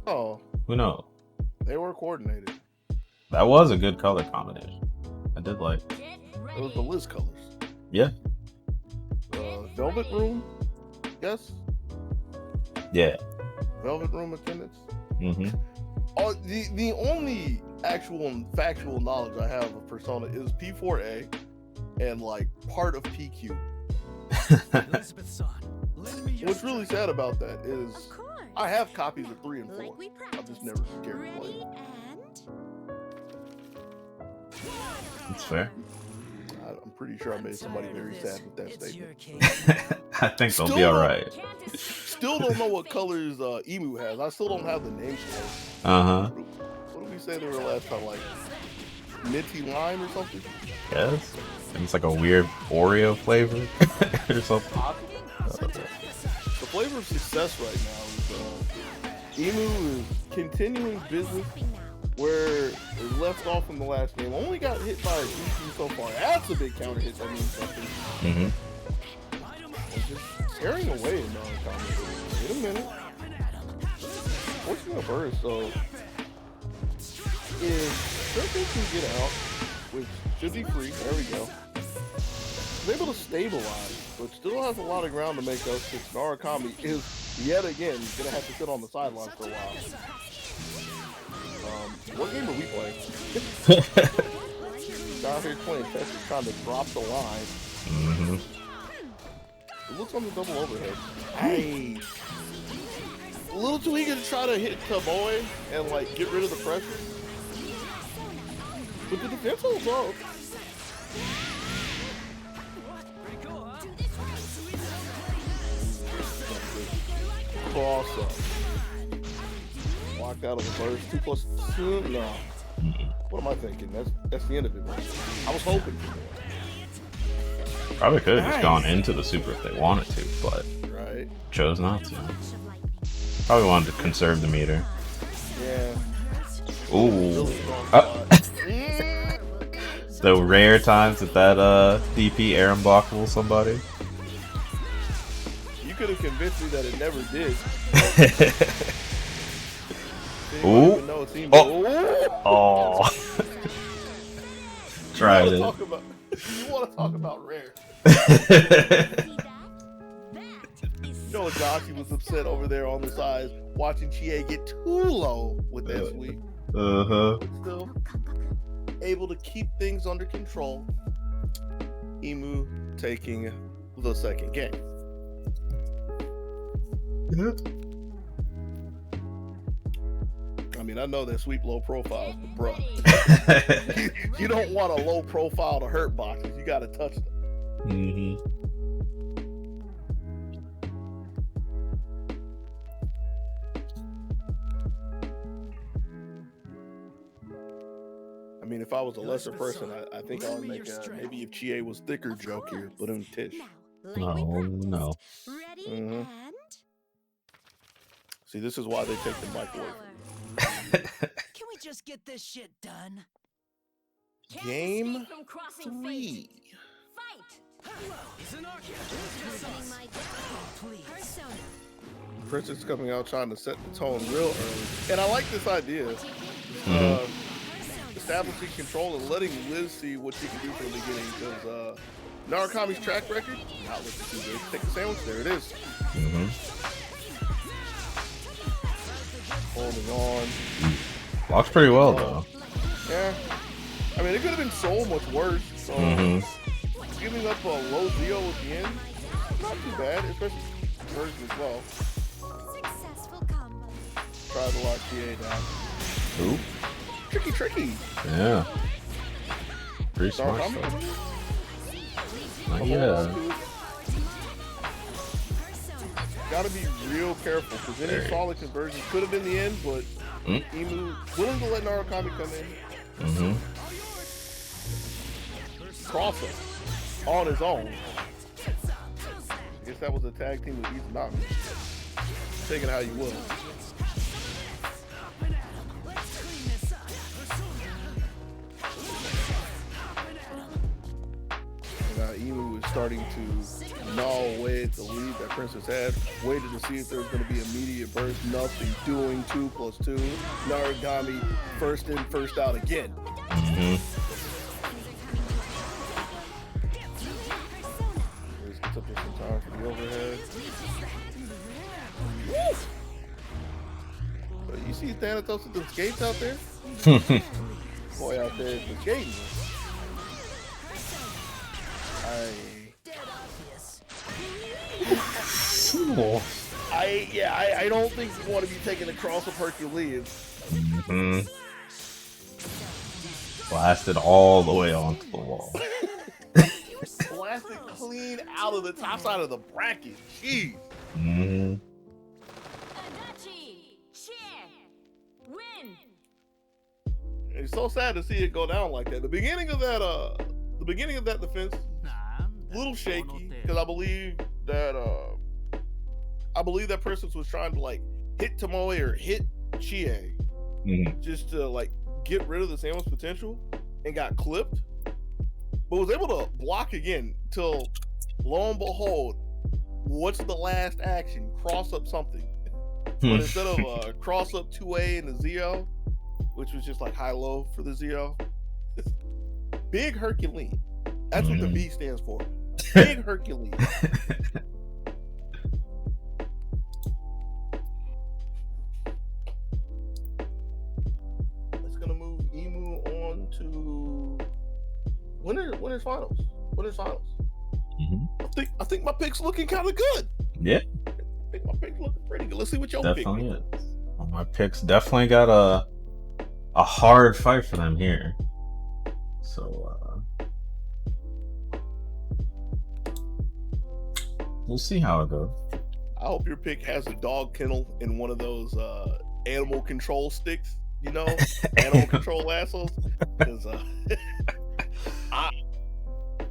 Oh. Who knows? They were coordinated. That was a good color combination. I did like it. It was the Liz colors. Yeah. Velvet Room? Yes? Yeah. Velvet Room attendance? Oh, the only actual and factual knowledge I have of Persona is P4A and like part of PQ. What's really sad about that is I have copies of 3 and 4. I've just never cared to play them. That's fair. I'm pretty sure I made somebody very sad with that statement. I think they'll be alright. Still don't know what colors Emu has. I still don't have the name for it. Uh-huh. What did we say they were last time? Like minty lime or something. Yes. And it's like a weird Oreo flavor or something. The flavor of success right now is Emu is continuing business where it left off from the last game. Only got hit by a DP so far. That's a big counter hit. That means something. And just tearing away in non-combat. Wait a minute. Forcing a burst, so if Circle can get out, which should be free, there we go. He's able to stabilize, but still has a lot of ground to make up since Narukami is yet again gonna have to sit on the sidelines for a while. What game are we playing? Down here playing Tetris, trying to drop the line. It looks on the double overhead. Hey, a little too eager to try to hit Taboy and like get rid of the pressure. But the defense holds up. Cross up. Locked out of the burst. 2+2. No. What am I thinking? That's the end of it. Man. I was hoping for more. Probably could have just gone into the super if they wanted to, but chose not to. Probably wanted to conserve the meter. Yeah. Ooh. The rare times that DP air unblockable somebody. You could have convinced me that it never did. Ooh. Oh. Tried it. You want to talk about rare? You know, Joshi was upset over there on the side watching Chie get too low with that sweep. Still able to keep things under control. Emu taking the second game. I mean, I know that sweep low profile, but bro, you don't want a low profile to hurt boxes. You got to touch them. I mean, if I was a lesser person, I think I would make maybe if Chie was thicker joke here, but in Tish. Oh no. And See, this is why they take the mic away. Can we just get this shit done? Game 3. Princess coming out trying to set the tone real early. And I like this idea. Establishing control and letting Liz see what she can do from the beginning, because Narukami's track record, not looking too good. Take the sandwich, there it is. Holding on. Walks pretty well though. Yeah. I mean, it could have been so much worse. So giving up a low Zio at the end, not too bad, especially version as well. successful combo. Try to lock TA down. Ooh. Tricky. Yeah. Pretty smart stuff. Yeah. Gotta be real careful, because any solid conversion could have been the end, but Emu willing to let Narukami come in. Cross him on his own. I guess that was a tag team with Izanami. Take it how you will. Now Emu is starting to gnaw away at the lead that Princess had. Waited to see if there was going to be immediate burst. Nothing doing. 2+2. Narukami first in, first out again. Gets up there some time for the overhead. But you see Thanatos with the skates out there? Boy out there is the skating. I don't think you want to be taking the cross of Hercules. Blasted all the way onto the wall. Blasted clean out of the top side of the bracket. Jeez. It's so sad to see it go down like that. The beginning of that defense, a little shaky because I believe that person was trying to like hit Tomoe or hit Chie just to like get rid of the Samus potential and got clipped, but was able to block again till lo and behold, what's the last action? Cross up something. But instead of cross up 2A in the Zeo, which was just like high-low for the Zeo, Big Herculean. That's what the B stands for. Big Herculean. It's gonna move Emu on to winners finals. Winners finals. I think my pick's looking kind of good. Yeah. I think my pick's looking pretty good. Let's see what your pick is. Well, my picks definitely got a hard fight for them here. So we'll see how it goes. I hope your pick has a dog kennel in one of those animal control sticks, you know, animal control assholes. Because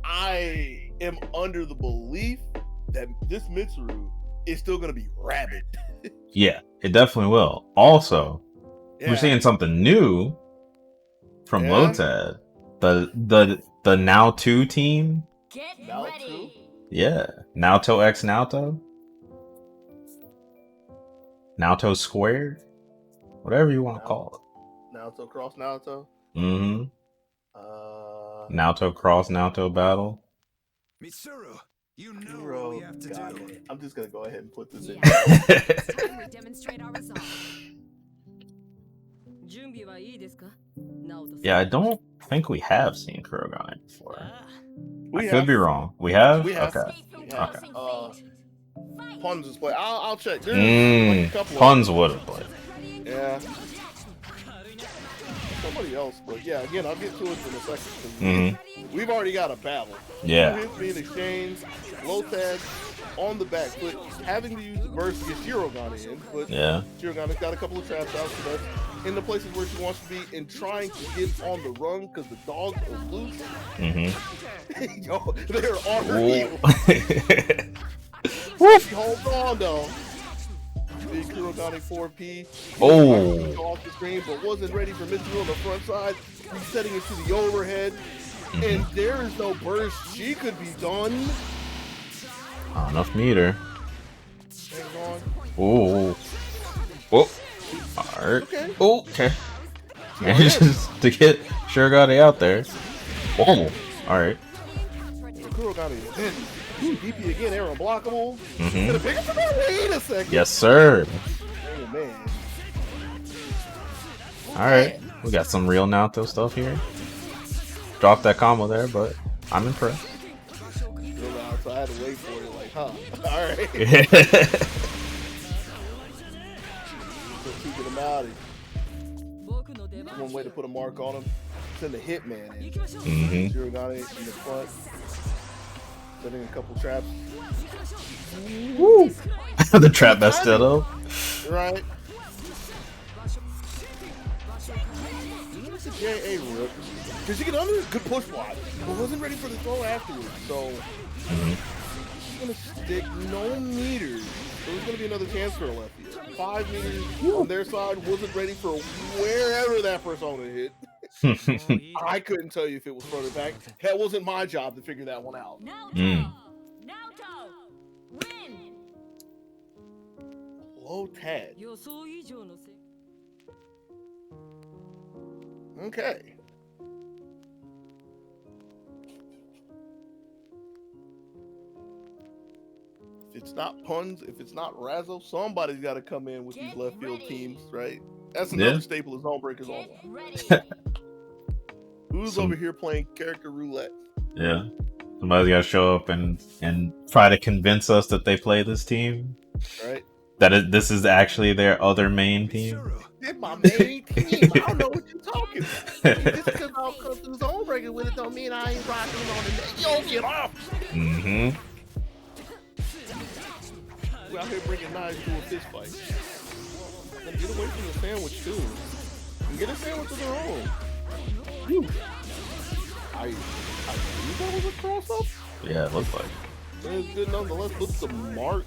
I am under the belief that this Mitsuru is still going to be rabid. Yeah, it definitely will. Also, we're seeing something new from Lotad. The Now 2 team. Get ready. Yeah, Naoto X Naoto. Naoto Squared. Whatever you want to call it. Naoto Cross Naoto. Naoto Cross Naoto Battle. Mitsuru, you know what we have to do. I'm just gonna go ahead and put this in. It's time we demonstrate our resolve. Yeah, I don't think we have seen Kurogane before. We could be wrong. We have? We have. Okay. Okay. Puns is played. I'll check. There's like a couple Puns would have played. Yeah. Somebody else, but yeah, again, I'll get to it in a second. We've already got a battle. Yeah. 2 hits being exchanged, Lotad on the back foot, having to use the burst to get Shirogane in, but Shirogane's got a couple of traps out, so that's in the places where she wants to be and trying to get on the run because the dogs are loose. Yo, they're on her heels. She holds on though. Big Kurogane 4P. Off the screen, but wasn't ready for Mitsuru on the front side. Resetting it to the overhead. And there is no burst. She could be done. Not enough meter. Hang on. Oh. Alright. Okay. Okay. Just to get Shirogane out there. Oh. Alright. Kurogane is in. DP again, air unblockable. Gonna pick up the ball. Wait a second. Yes, sir. Oh, man. Alright. We got some real Naoto stuff here. Dropped that combo there, but I'm impressed. So I had to wait for it, like, huh? Alright. Get him out of here. One way to put a mark on him. Send the hitman in. Shirogane in the front. Setting a couple traps. Woo! The trap Bastido. Right. Where's the JA rip? Because she get under a good push block, but wasn't ready for the throw afterwards. So she's gonna stick no meters. So there's gonna be another chance for a left here. 5 meters on their side, wasn't ready for wherever that persona hit. I couldn't tell you if it was front or back. That wasn't my job to figure that one out. Naoto win. Lotad. Okay. If it's not Puns, if it's not Razzo, somebody's got to come in with these left field teams, right? That's another staple of ZoneBreakers online. Who's over here playing character roulette? Yeah. Somebody's got to show up and try to convince us that they play this team. Right. This is actually their other main team. It's my main team. I don't know what you're talking about. Just because I'll come through ZoneBreakers with it don't mean I ain't rocking on the net. Yo, get off! We're out here bringing knives to a fist fight. And get away from the sandwich, too. And get a sandwich of their own. I believe that was a cross up. Yeah, it looks like. It's good nonetheless. Puts the mark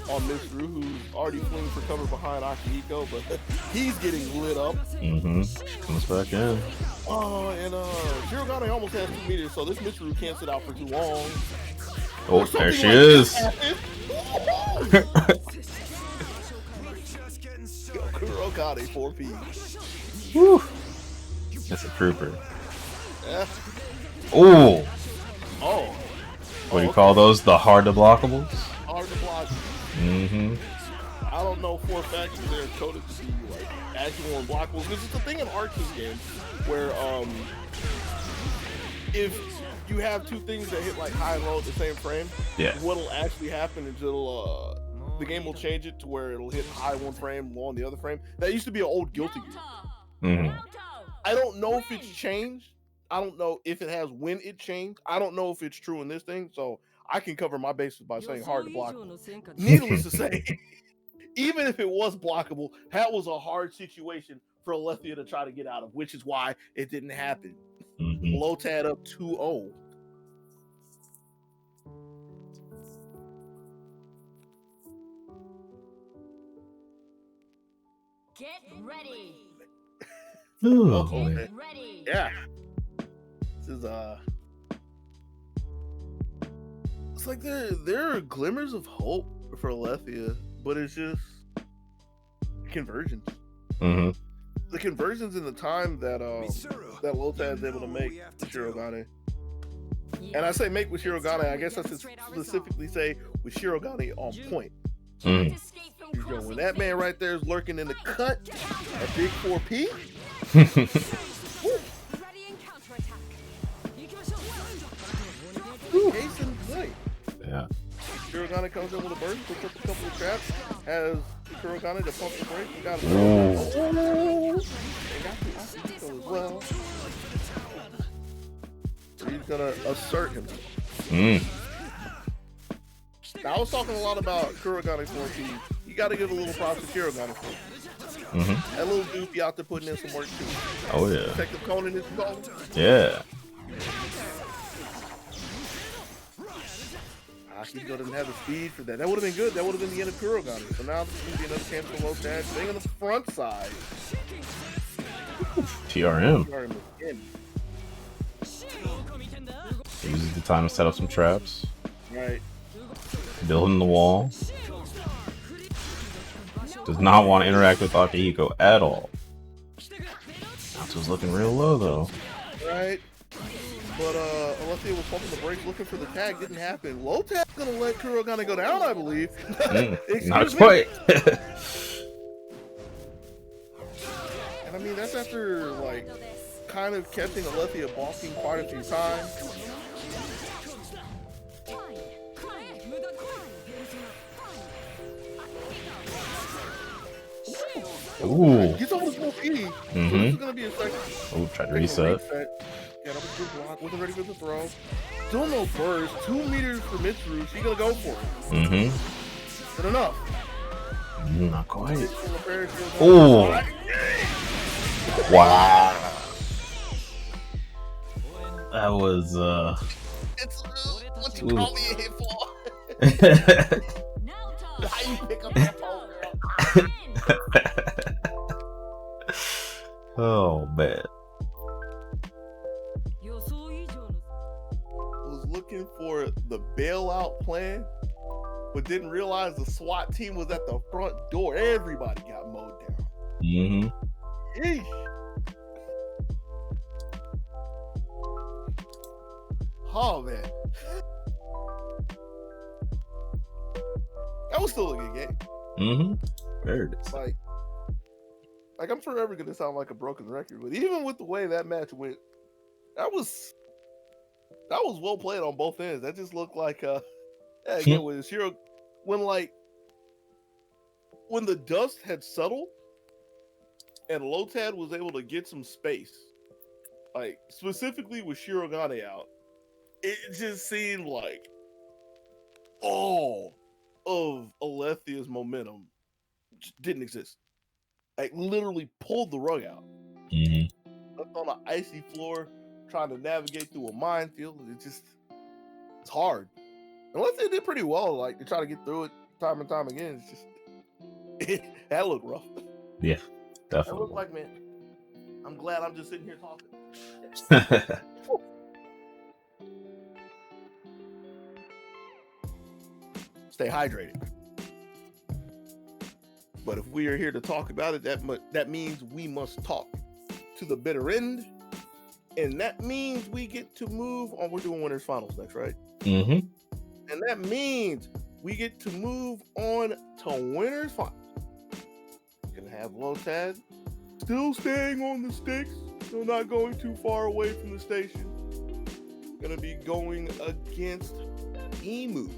on Mitsuru, who's already fleeing for cover behind Akihiko, but he's getting lit up. Comes back in. Oh, and Shirogane almost has 2 meters, so this Mitsuru can't sit out for too long. Oh, there she is. Shirogane 4P. Woo. That's a trooper. Yeah. Oh. Oh. What do you call those? The hard to blockables? Hard to block. I don't know for a fact if they're coded to be like actual unblockables. This is the thing in Archie's game where if you have 2 things that hit like high and low at the same frame, what'll actually happen is the game will change it to where it'll hit high one frame, low on the other frame. That used to be an old Guilty Gear. I don't know if it's changed. I don't know if it has when it changed. I don't know if it's true in this thing, so I can cover my bases by saying hard to block. Needless to say, even if it was blockable, that was a hard situation for Alethea to try to get out of, which is why it didn't happen. Lotad up 2-0. Get ready. Get ready. Yeah. This is it's like there are glimmers of hope for Alethea, but it's just conversions. The conversions in the time that that Lotad is able to make with Shirogane. And I say make with Shirogane, I guess I should specifically say with Shirogane on point. When that man right there is lurking in the cut at big 4P. Case in point. Yeah. Shirogane comes in with a burst, puts up a couple of traps, has Shirogane to pump the brakes, and got it. As well. So he's gonna assert himself. Now, I was talking a lot about Kurogane 4P. You gotta give a little props to Shirogane 4P. That little dude be out there putting in some work too. Oh yeah. Detective Conan is called. Yeah. Akihiko doesn't have the speed for that. That would have been good. That would have been the end of Kurogane. So now this is going to be another chance for Lotad. Staying on the front side. TRM. again. Uses the time to set up some traps. Right. Building the wall. Does not want to interact with Akihiko at all. Natsu's looking real low though. Right. But Alethea was pumping the brakes looking for the tag. Didn't happen. Lotad's gonna let Kurogane go down, I believe. Not quite. And I mean, that's after like kind of catching Alethea balking quite a few times. Ooh. He's over the 4P. So this is gonna be a second. Oh, tried to reset. Yeah, that was a good block. Wasn't ready for the throw. Still no burst. 2 meters for Mitsuru. She's gonna go for it. Good enough. Not quite. Oh. Wow. That was It's what you call me a hit for. How you pick up that phone, girl? Oh man. Was looking for the bailout plan, but didn't realize the SWAT team was at the front door. Everybody got mowed down. Yeesh. Oh man. That was still a good game. There it is. Like I'm forever gonna sound like a broken record, but even with the way that match went, that was well played on both ends. That just looked like again with Shiro when the dust had settled and Lotad was able to get some space, like specifically with Shirogane out, it just seemed like all of Alethea's momentum didn't exist. Like literally pulled the rug out. on an icy floor trying to navigate through a minefield. It's hard. Unless they did pretty well, like they try to get through it time and time again. It's just that looked rough. Yeah, definitely. That looked like, man, I'm glad I'm just sitting here talking. Stay hydrated. But if we are here to talk about it, that means we must talk to the bitter end. And that means we get to move on. We're doing winners finals next, right? Mm-hmm. And that means we get to move on to winners finals. Gonna have Lotad still staying on the sticks, still not going too far away from the station. Gonna be going against Emu.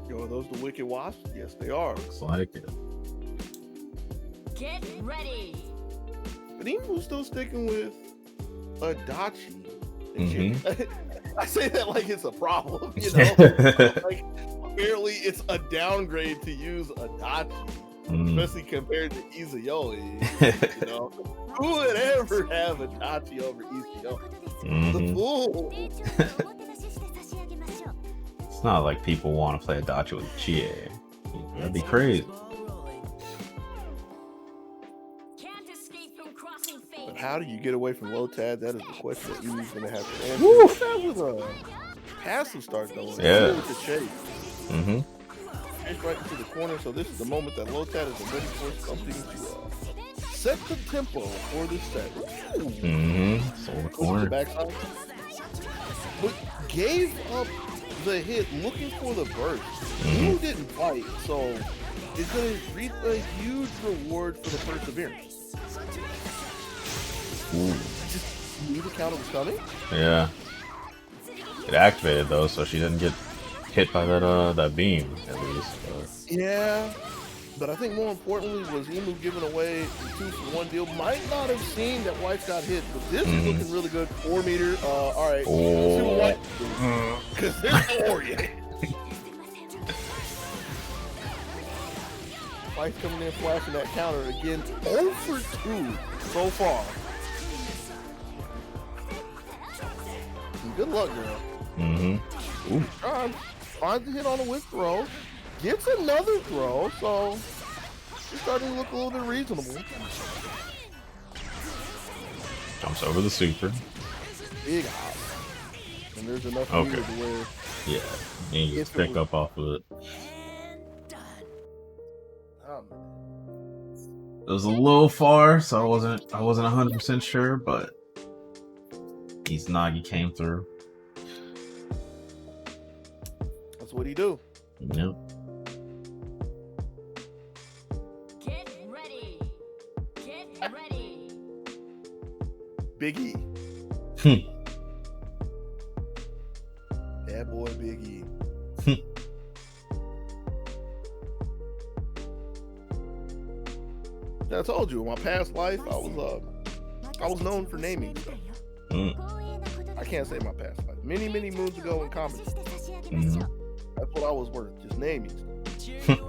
Yo, are those the Wicked Wasps? Yes, they are. Looks like it. Get ready. But Emu's still sticking with Adachi. Mm-hmm. I say that like it's a problem, you know? Like, apparently it's a downgrade to use Adachi, especially compared to Izuyori. You know? Who would ever have Adachi over Izuyori? The fool. It's not like people want to play Adachi with Chie. That'd be crazy. But how do you get away from Lotad? That is the question that Emu's going to have to answer. Lotad was a passive start, though. Yeah. With the chase. Mm-hmm. Chase right into the corner, so this is the moment that Lotad is ready for something to set the tempo for this set. Mm-hmm. So the corner. Backside. But gave up the hit looking for the burst. Emu didn't fight, so it's going to reap a huge reward for the perseverance. Ooh. Just knew the counter was coming. Yeah. It activated though, so she didn't get hit by that beam at least. But... Yeah, but I think more importantly was Emu giving away the 2-for-1 deal. Might not have seen that White got hit, but this is looking really good. 4 meter. All right. Oh. Because there's Orion. White's coming in flashing that counter again. 0 for 2 so far. Good luck, girl. Mm-hmm. Ooh. John finds the hit on a whip throw, gets another throw, so it's starting to look a little bit reasonable. Jumps over the super. Big hop. And there's enough okay. to where... Yeah, and you just pick up off of it. It was a little far, so I wasn't 100% sure, but Izanagi came through. That's what he do. Yep. Get ready. Get ready. Big E. That boy Big E. I told you in my past life I was known for naming stuff. I can't say my past life. Many moons ago in comedy. That's what I was worth, just naming stuff.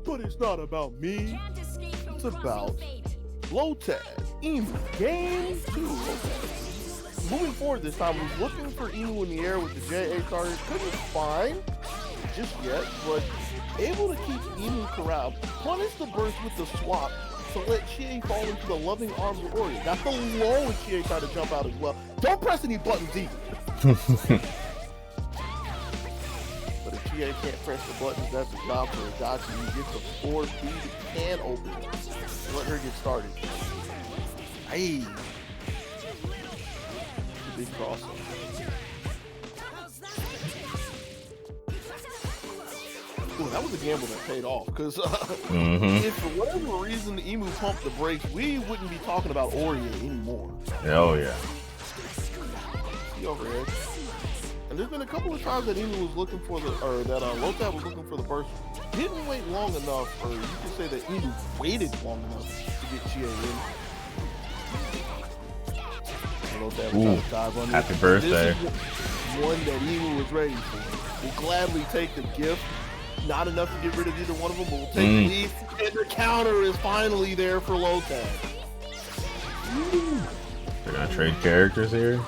But it's not about me. It's about Lotad. Emu. Game 2. Lotad. Moving forward this time, was looking for Emu in the air with the JA target. Couldn't find just yet, but able to keep Emu corralled. Punish the burst with the swap to let Chie fall into the loving arms of Orion. Got the low and Chie tried to jump out as well. Don't press any buttons either. But if Chie can't press the buttons, that's a job for Adachi. You get the 4 speed, it can open. Let her get started. Hey. Big crossover. Ooh, that was a gamble that paid off because if for whatever reason the Emu pumped the brakes, we wouldn't be talking about Orion anymore. Oh yeah. See overhead. And there's been a couple of times that Emu was looking for Lotad was looking for the burst. Didn't wait long enough, or you could say that Emu waited long enough to get Chie in. Ooh, happy birthday. This is one that Emu was ready for. Will gladly take the gift Not enough to get rid of either one of them, but we'll take the lead. And the counter is finally there for low tag. They're gonna trade characters here.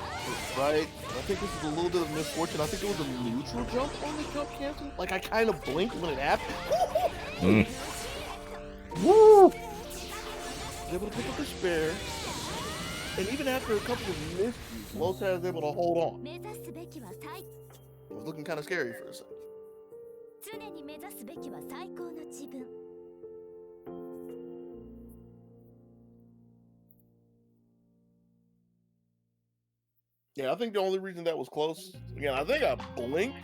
Right. I think this is a little bit of misfortune. I think it was a neutral jump on the jump cancel. Like I kind of blinked when it happened. Woo! Able to pick up the spare. And even after a couple of miscues, Lota is able to hold on. It was looking kind of scary for a second. Yeah, I think the only reason that was close, again, I think I blinked,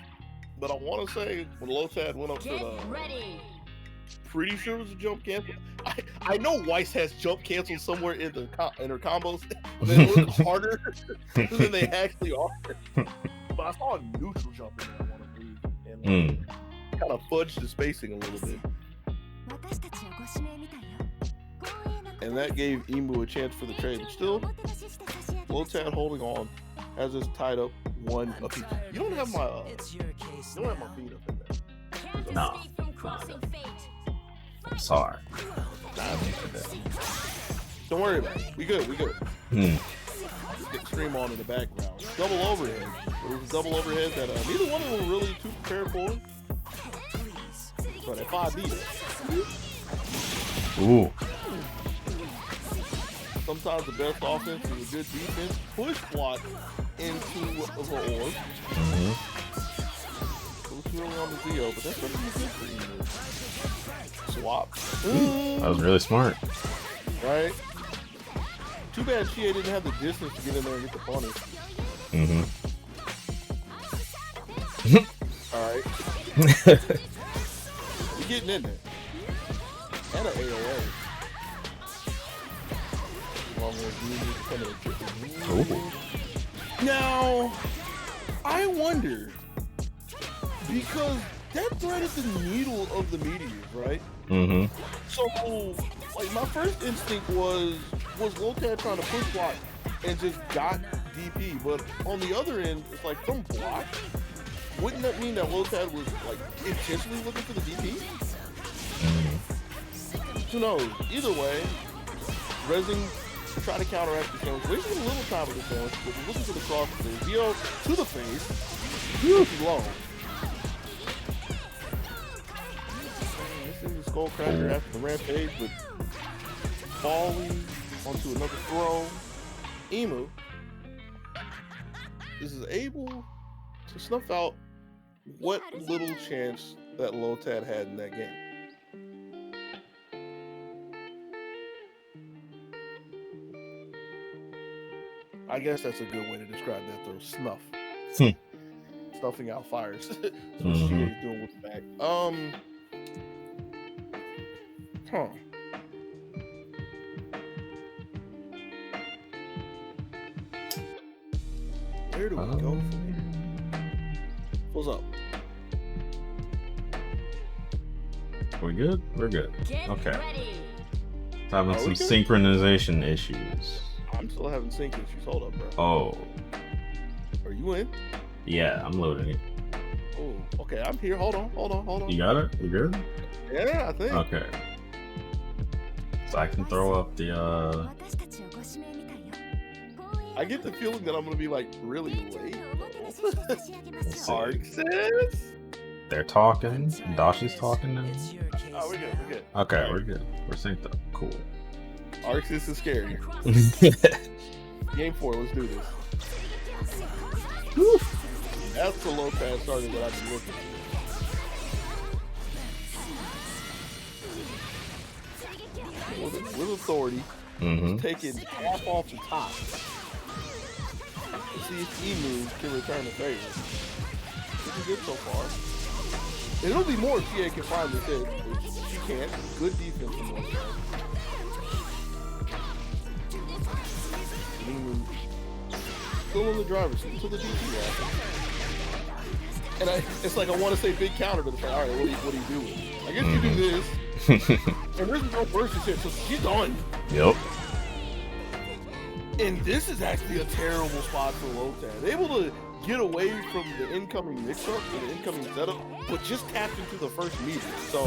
but I want to say when Lotad went up to the, pretty sure it was a jump cancel. I know Weiss has jump canceled somewhere in her combos. They look harder than they actually are. But I saw a neutral jump in there, I want to believe, and kind of fudged the spacing a little bit. And that gave Emu a chance for the trade. But still, Lotad holding on. Has this tied up one apiece. You don't have my feet up in there. No. I'm sorry. Don't worry about it. We good. Get stream on in the background. Double overhead. It was a double overhead that neither one of them were really too prepared for. But at 5B. Ooh. Sometimes the best offense is a good defense. Push block into the orb. It was really on the Zio, but that's going to be good for you. Swap. That was really smart. Right? Too bad Chie didn't have the distance to get in there and get the punish. Alright. We're getting in there. And an AOA. Now, I wonder, because that threaded the needle of the meteors, right? So, like, my first instinct was Lotad trying to push block and just got DP, but on the other end, it's like from block, wouldn't that mean that Lotad was like intentionally looking for the DP? Who knows? Either way, Resing try to counteract the sandwich, wasting a little time with the sandwich, but we're looking for the cross to Zio to the face. Too low. This is the skull cracker after the rampage, but falling onto another throw. Emu is able to snuff out what little chance that Lotad had in that game. I guess that's a good way to describe that throw. Snuff. Snuffing out fires. That's what she is doing with the back. Where do we go from here? What's up? We good? We're good. Okay. Having some synchronization issues. I'm still having sync issues. Hold up, bro. Oh. Are you in? Yeah, I'm loading it. Oh, okay. I'm here. Hold on. You got it? You good? Yeah, I think. Okay. So I can throw up the I get the feeling that I'm gonna be like really late. They're talking. Dashi's talking now. Oh, we're good. Okay, we're good. We're synced up. Cool. Arxis is scary. Game 4, let's do this. Woo. That's the low pass starter that I've been looking at. With authority, taking half off the top. Let's see if Emu can return the favor. Looking good so far. It'll be more if Chie can find this hit. She can't. Good defense from one side. Still in the driver's seat until the DP happens. And it's like I want to say big counter, but it's like, all right, what do you do? I guess you do this. And there's no versus hit, so she's done. Yep. And this is actually a terrible spot for Lotad. Able to get away from the incoming mix-up and the incoming setup, but just tapped into the first meter. So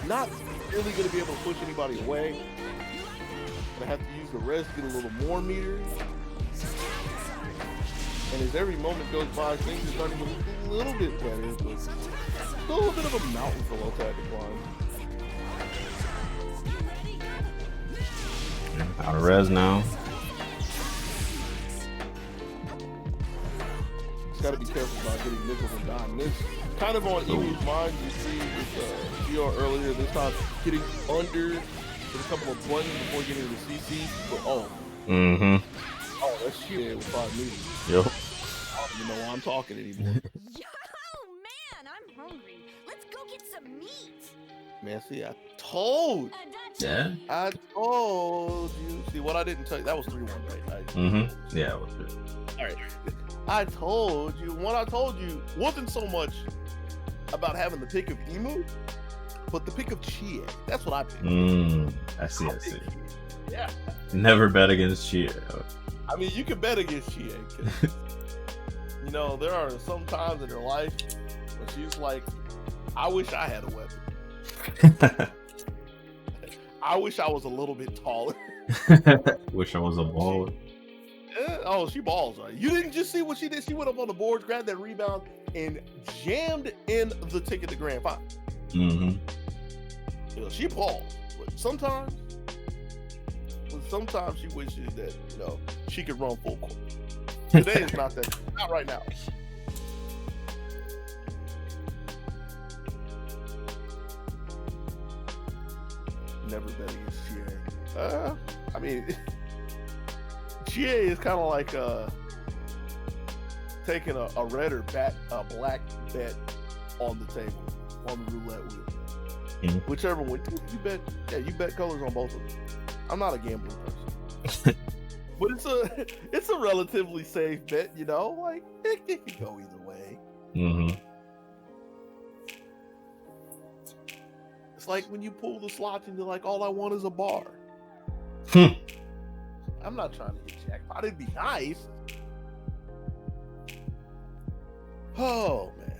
not really going to be able to push anybody away. Gonna have to use the res to get a little more meter. And as every moment goes by, things are starting to look a little bit better, but still a bit of a mountain for low tag to climb. Out of res now. Just gotta be careful about getting nickel and dime. This kind of on Emu's mind. You see with GR earlier this time getting under with a couple of buttons before getting the CC. But oh, that's shit with 5 meters. Yep. I don't even know why I'm talking anymore. Yo, man, I'm hungry. Let's go get some meat. Man, see, I told. Yeah. I told you. See, what I didn't tell you, that was 3-1, right? Yeah, it was good. All right. I told you. What I told you wasn't so much about having the pick of Emu, but the pick of Chie. That's what I picked. I see. Yeah. Never bet against Chie. I mean, you can bet against Chie. You know, there are some times in her life when she's like, I wish I had a weapon. I wish I was a little bit taller. Wish I was a baller. Oh, she balls, right? You didn't just see what she did. She went up on the boards, grabbed that rebound, and jammed in the ticket to grand final. You know, she balls, but sometimes she wishes that, you know, she could run full court. Today is not that. Not right now. Never bet against Chie. I mean, Chie is kind of like taking a red or black bet on the table on the roulette wheel. Whichever one you bet, you bet colors on both of them. I'm not a gambling person, but it's a relatively safe bet, you know. Like it can go either way. It's like when you pull the slots and you're like, all I want is a bar. I'm not trying to get jackpot. It'd be nice. Oh man.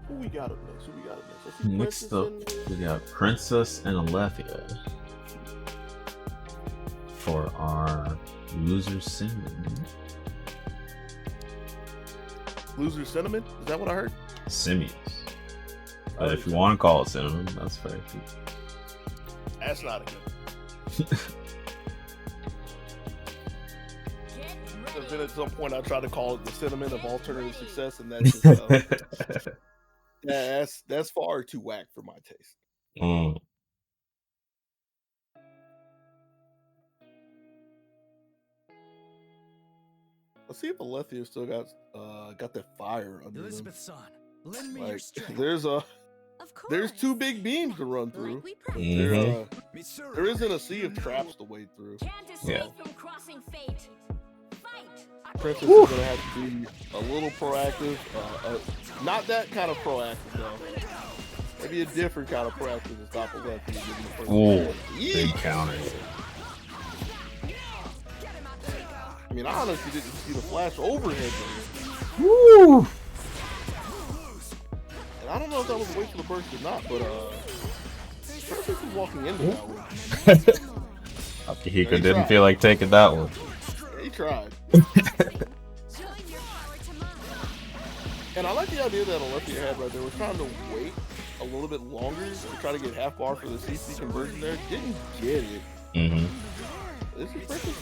Who we got up next? Next up, we got Princess and Alethea for our Loser Cinnamon. Loser Cinnamon? Is that what I heard? Simians. But if you want to call it cinnamon, that's fair too. That's not a good one. Because then at some point I try to call it the cinnamon of alternative success, and that's just, that's far too whack for my taste. Let's see if Alethea still got that fire under Elizabeth's them. son, lend me your strength. There's 2 big beams to run through. There isn't a sea of traps to wade through. Yeah. Princess is gonna have to be a little proactive. Not that kind of proactive though. Maybe a different kind of proactive to stop Alethea getting the first. Ooh, big counter. I mean, I honestly didn't see the flash overhead though. Woo! And I don't know if that was a waste of the burst or not, but Princess is walking into that one. Akihiko didn't feel like taking that one. Yeah, he tried. And I like the idea that Alethea had right there. Was trying to wait a little bit longer to try to get half bar for the CC conversion there. Didn't get it. This is Princess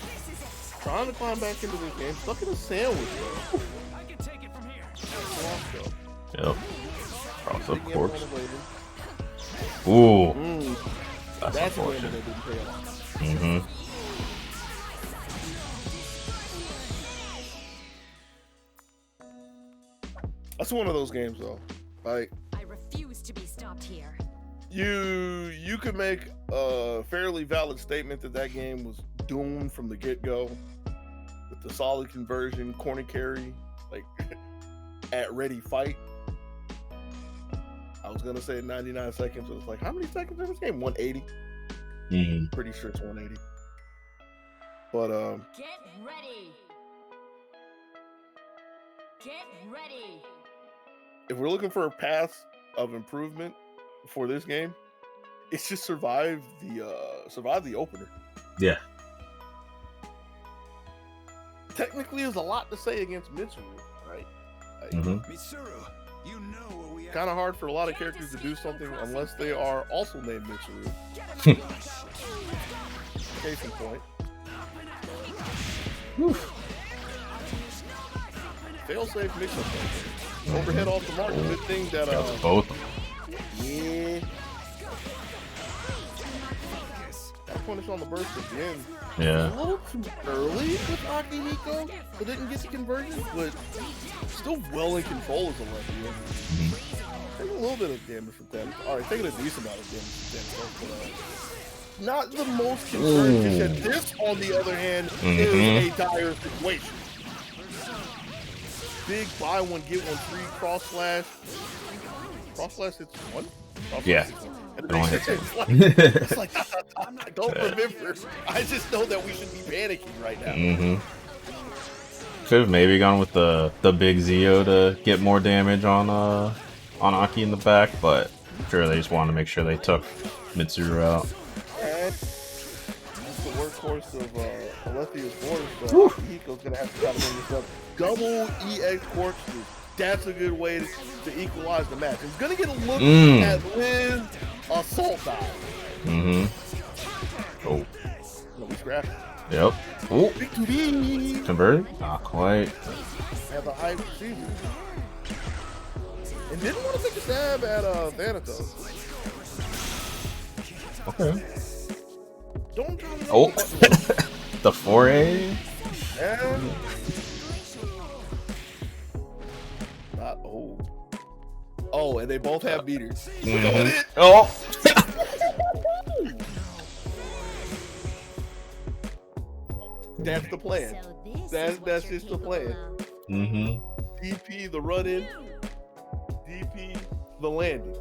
trying to climb back into this game. Stuck in a sandwich though. I can take it from here. Yep. Cross up court. Ooh. That's a win that didn't pay off. That's one of those games though. Like, I refuse to be stopped here. You could make a fairly valid statement that game was doomed from the get-go with the solid conversion, corner carry, like at ready fight. I was gonna say 99 seconds, but it's like, how many seconds in this game? 180. Pretty sure it's 180. But get ready. Get ready. If we're looking for a path of improvement for this game, it's just survive the opener. Yeah. Technically, there's a lot to say against Mitsuru, right? Mitsuru, you know what we have. Kind of hard for a lot of characters to do something unless they are also named Mitsuru. Case in point. Fail-safe mix-up. Overhead off the mark. Good thing that both. Yeah. Gotta punish on the burst again. Yeah. A little too early with Akihiko, so didn't get the conversion, but still well in control as a lefty. Taking a little bit of damage from that. Alright, taking a decent amount of damage from that. Not the most concerning. This, on the other hand, is a dire situation. Big buy one, get one free cross slash. Cross slash hits one? Yeah. It's like, I don't remember. I just know that we should be panicking right now. Could have maybe gone with the big Zio to get more damage on Aki in the back, but I'm sure they just wanted to make sure they took Mitsuru out. And the workhorse of Alethea's force, Akihiko's gonna have to try to bring this up. Double EX corpses. That's a good way to equalize the match. It's gonna get a look at Liz assault dive. Oh. No, we scrapped. Yep. Oh. Victory. Converted? Not quite. Have a high season. And didn't want to take a stab at Thanatos. Okay. Don't try to Oh. The 4A. And not oh, and they both have beaters. Oh. That's the plan. That's just the plan. DP the run in. DP the landing.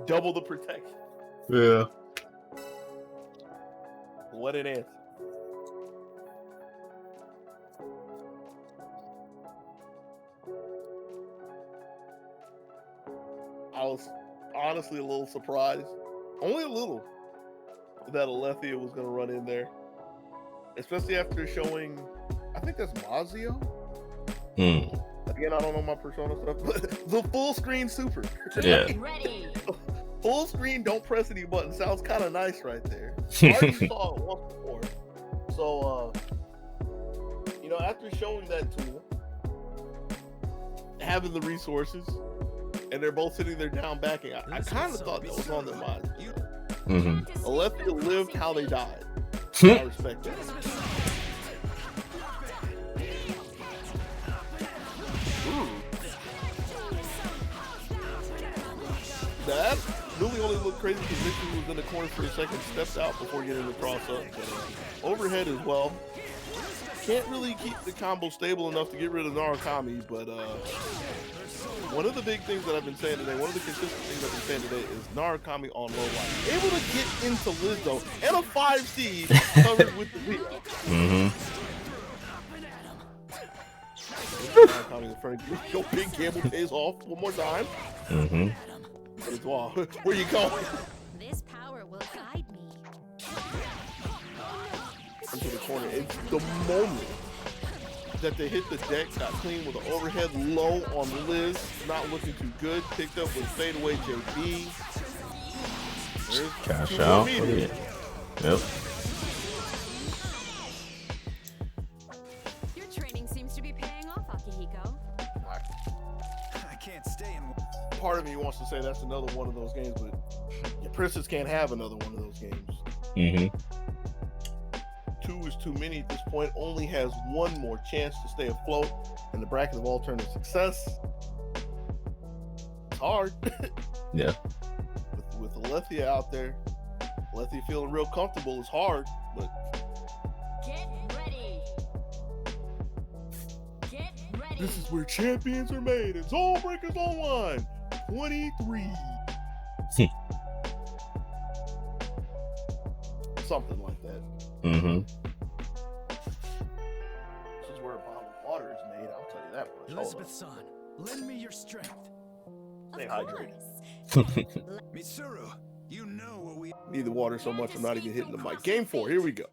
Double the protection. Yeah. What an answer. I was honestly a little surprised, only a little, that Alethea was going to run in there. Especially after showing, I think that's Mazio? Again, I don't know my Persona stuff, but the full screen super. Yeah. Full screen, don't press any buttons. Sounds kind of nice right there. I already saw it once before. So, after showing that tool, having the resources, and they're both sitting there down backing, I kind of thought that was on their mind. Alethea lived how they died. I respect that. That really only looked crazy because Victor was in the corner for a second, stepped out before getting the cross up. But, overhead as well. Can't really keep the combo stable enough to get rid of Narukami, but one of the big things that I've been saying today, one of the consistent things I've been saying today is Narukami on low line. Able to get into Lizzo and a 5C covered with the Zio. Narukami in front of you. Your big gamble pays off one more time. Where you going? This power will guide me. Into the corner. It's the moment that they hit the deck, got clean with an overhead low on Liz, not looking too good. Picked up with fadeaway JB. There's cash out. Yep. Your training seems to be paying off, Akihiko. I can't stay in. Part of me wants to say that's another one of those games, but your princess can't have another one of those games. 2 is too many at this point. Only has one more chance to stay afloat in the bracket of alternate success. It's hard. Yeah. With Alethea out there, Alethea feeling real comfortable is hard, but Get ready. Get ready. this is where champions are made. It's ZoneBreakers Online 23. Something like that. that much. Elizabeth-san, lend me your strength. Stay hydrated. Mitsuru, you know what we Need the water so much I'm not even hitting the mic. Game 4, here we go.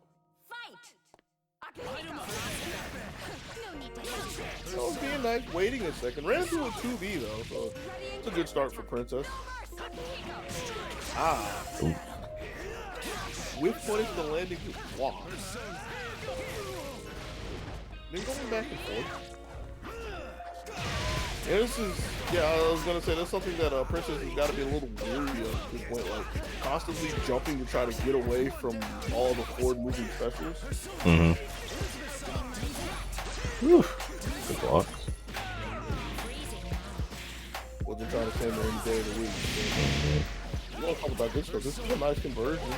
So it's being nice, waiting a second. Ran into a 2B though, so it's a good start for Princess. Ooh. Whiff punish the landing with block. Then going back and forth. And this is, yeah, I was gonna say that's something that Princess has got to be a little weary of at this point, like constantly jumping to try to get away from all the forward moving specials. Mm-hmm. Good block. Wasn't trying to stand there any day of the week. You want to talk about this stuff? This is a nice conversion.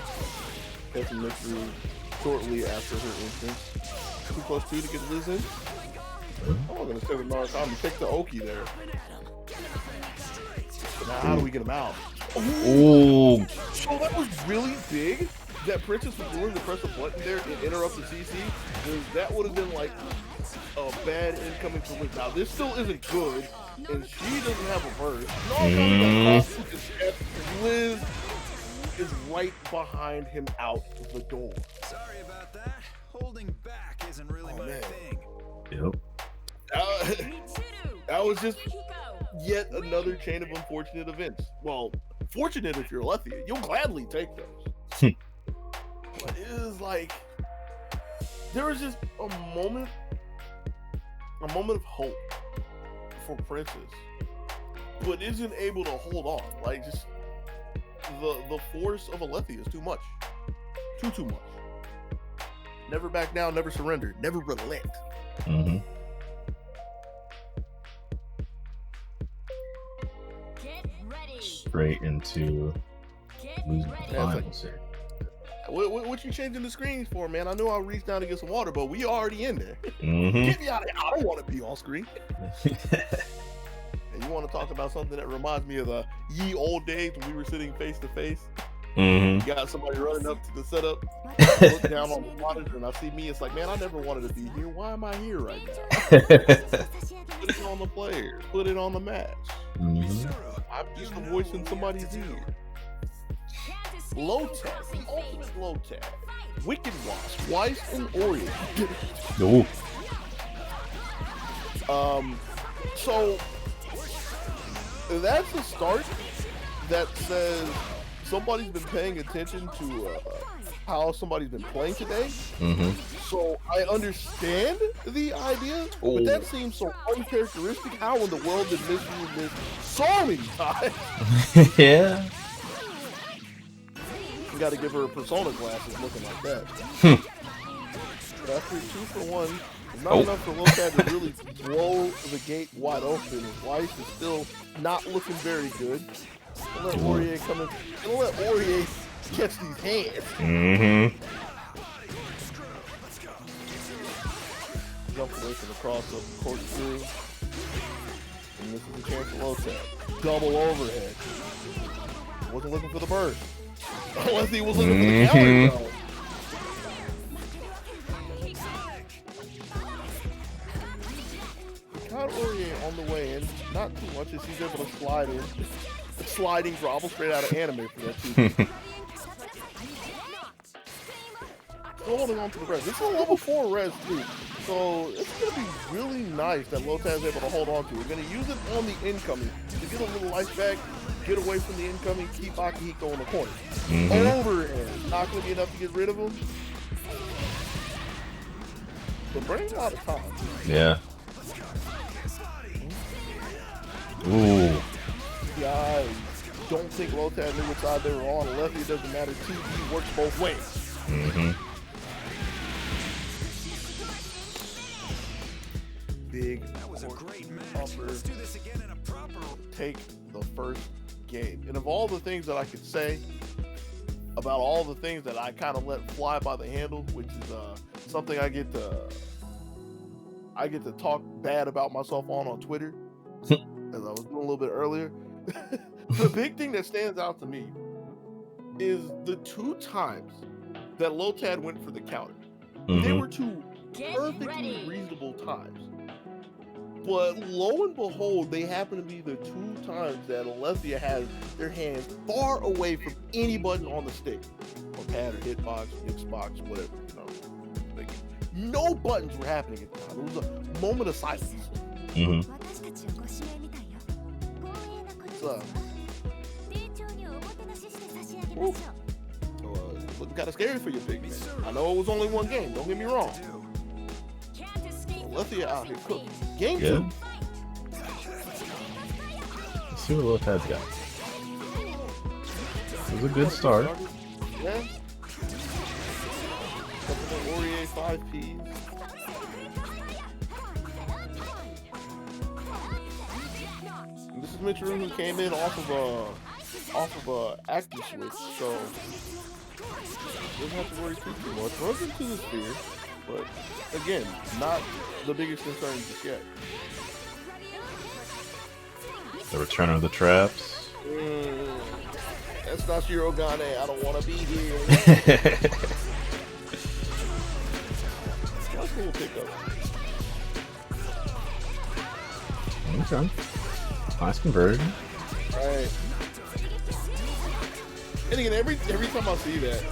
Catching Mitsuru shortly after her entrance. 2+2 to get Liz in. I'm gonna stay with Narukami. Take the Oki there. Now, how do we get him out? Ooh. So that was really big. That Princess was willing to press a button there and interrupt the CC. That would have been like a bad incoming for Liz. Now this still isn't good, and she doesn't have a burst. Liz is right behind him out the door. Sorry about that. Holding back isn't really my thing. Yep. That was just yet another chain of unfortunate events. Well, fortunate if you're Alethea. You'll gladly take those. But it is like there was just a moment of hope for Princess, but isn't able to hold on. Like just the force of Alethea is too much. Too much. Never back down, never surrender, never relent. Mm-hmm. Straight into losing the finals here. What you changing the screens for, man? I knew I reached down to get some water, but we already in there. Mm-hmm. Get me out of here. I don't want to be on screen. And you want to talk about something that reminds me of the ye old days when we were sitting face to face? Mm-hmm. You got somebody running up to the setup, look down on the monitor, and I see me. It's like, man, I never wanted to be here. Why am I here right now? Put it on the players. Put it on the match. Mm-hmm. I'm just a voice in somebody's ear. Low tag, the ultimate low tag. Wicked Wasp, Weiss, and Oreo. Ooh. So that's a start that says somebody's been paying attention to how somebody's been playing today. Mm-hmm. So I understand the idea, but that seems so uncharacteristic. How in the world did Miss miss so many times? Yeah. You got to give her Persona glasses looking like that. But after 2-for-1, it's not enough for Lopez to really blow the gate wide open. His wife is still not looking very good. And let Aurier come in. And let Aurier catch these hands. Mm-hmm. Jump away from the cross-up, corkscrew. And this is a chance for Lopez. Double overhead. Wasn't looking for the burst. Unless he was looking for the counter, though. Got Aurier on the way in. Not too much as he's able to slide in. A sliding grovel straight out of anime for that too. Still holding on to the res. This is a level 4 res too. So it's going to be really nice that Lota is able to hold on to. We're going to use it on the incoming to get a little life back, get away from the incoming, keep Akihiko in the corner. Overhead. Not going to be enough to get rid of him. But bringing out of time. Yeah. Ooh. I don't think Lota knew which side they were on. Lefty, it doesn't matter. 2D works both ways. Big That was a great match. Let's do this again in a proper. Take the first game. And of all the things that I could say about all the things that I kind of let fly by the handle, which is something I get to talk bad about myself on Twitter, as I was doing a little bit earlier. The big thing that stands out to me is the 2 times that Lotad went for the counter. They were 2 perfectly reasonable times. But lo and behold, they happen to be the 2 times that Alethea has their hands far away from any button on the stick, or pad, or hitbox, Xbox, whatever. Like, no buttons were happening at the time. It was a moment of silence. Looking kind of scary for your big man. I know it was only 1 game. Don't get me wrong. Alethea out here cooking. Game 2. Let's see what Lotad's got. It was a good start. Yeah. Couple of Aurier 5Ps. And this is Mitchell who came in off of active switch, so doesn't have to worry too much. Runs into the sphere, but again, not the biggest concern just yet. The return of the traps. That's not Shirogane. I don't want to be here. That's a cool pickup. Okay. Nice conversion. Right. And again, every time I see that,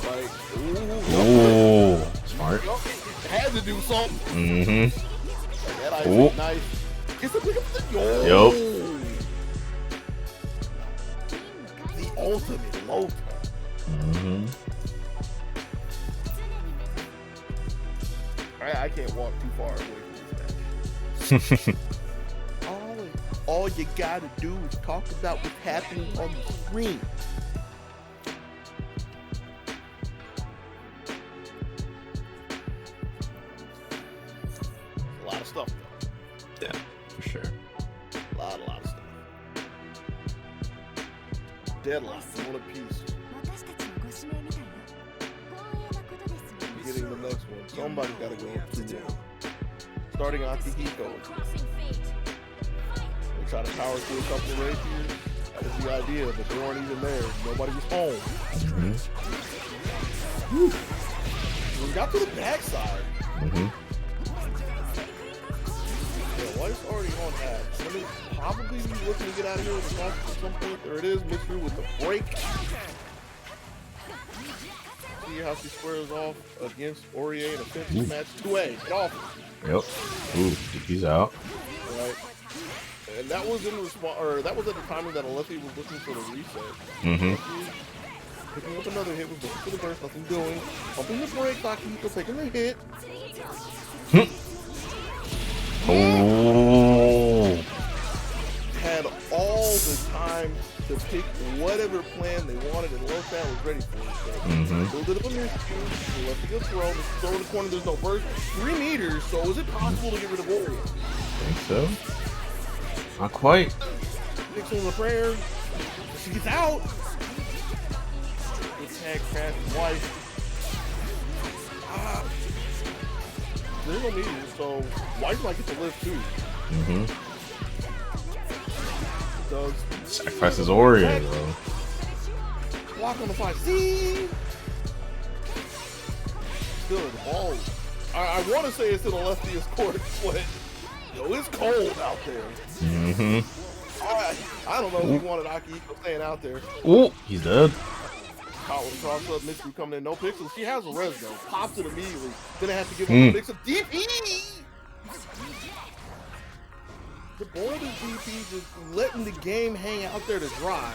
like, ooh, smart. Had to do something. Mm-hmm. Like, that ice is nice. It's a pickup. Yup. The ultimate low. Mm-hmm. I can't walk too far away from this match. All you gotta do is talk about what's happening on the screen. A lot of stuff, though. Yeah, for sure. A lot of stuff. Deadlock, one apiece. We're getting the next one. Somebody gotta go up 2-1. Starting Akihiko. They try to power through a couple of rapiers. That was the idea, but they weren't even there. Nobody was home. When we got to the backside. Yeah, White's already on that. Let me probably be looking to get out of here with a cross at some point. There it is, Mitsu with the break. See how she squares off against Aurier in a 50 match. 2A. Get off. Yep. Ooh, he's out. Right. And that was in response, or that was at the timing that Alethea was looking for the reset. Picking up another hit with looking for the burst, nothing doing. Pumping the break, Akihiko taking the hit. Oh. Had all the time to pick whatever plan they wanted, and Lotan was ready for it. So a little bit of a miscue. Alethea throw in the corner, there's no burst. 3 meters, so is it possible to get rid of Aurier? I think so. Not quite. Picks on the prayer. She gets out. Good tag, crash, White. There's no meter, so White might get the lift too. Does sacrifices Aurier though. Block on the fight. See? Still the ball. I want to say it's in Alethea's court, but yo, it's cold out there. I don't know if he wanted Akihiko staying out there. Oh, he's dead. Caught with a cross up, Mitsu coming in, no pixels. She has a res though. Pops it immediately. Then I have to give him a mix of DP. The bold DP just letting the game hang out there to dry.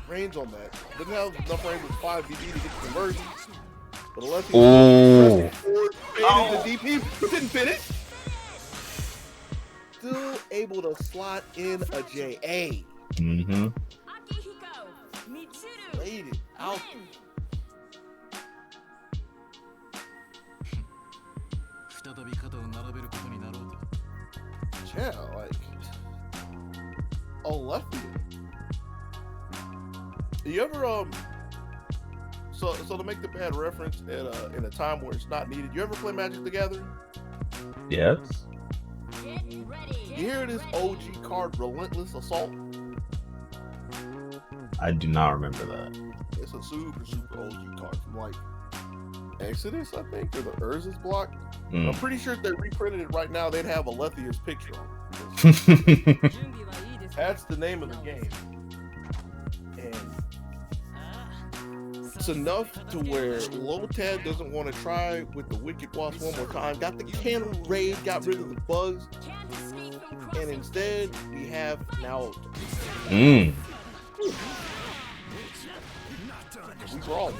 Range on that. Didn't have enough range with 5 DP to get the conversion. But Alethea the DP, but didn't finish. Still able to slot in a JA. Laid it out. Yeah, like Alethea. You ever so to make the bad reference in a time where it's not needed, you ever play Magic the Gathering? Yes. You hear this OG card, Relentless Assault? I do not remember that. It's a super OG card from like Exodus, I think, or the Urza's block. I'm pretty sure if they reprinted it right now, they'd have Alethia's picture on it. That's the name of the game. And it's enough to where Lotad doesn't want to try with the Wicked Wasp one more time. Got the Candle Raid, got rid of the bugs, and instead we have now. We brawled.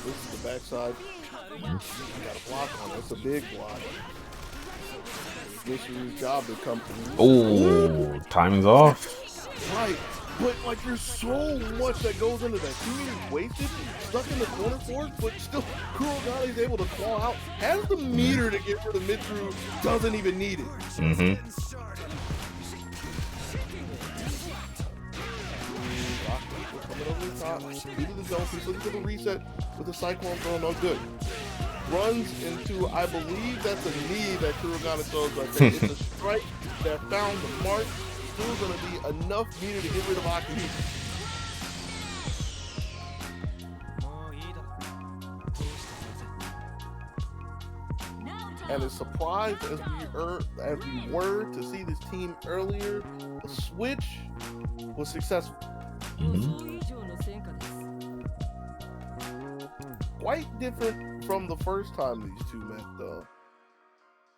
This is the backside. Got a block on it. It's a big block. This is his job to come through. Oh, timing's off. Right, but like there's so much that goes into that. Too many wasted, stuck in the corner for it, but still Kurogane is able to claw out. Has the meter to get rid of Mitsu, doesn't even need it. Coming over the top, into the zone, he's looking for the reset with the Cyclone throw, no good. Runs into, I believe that's a knee that Kurogane throws right there. It's a strike that found the mark. Still going to be enough meter to get rid of Akihiko. And as surprised as we were to see this team earlier, the switch was successful. Quite different from the first time these two met, though.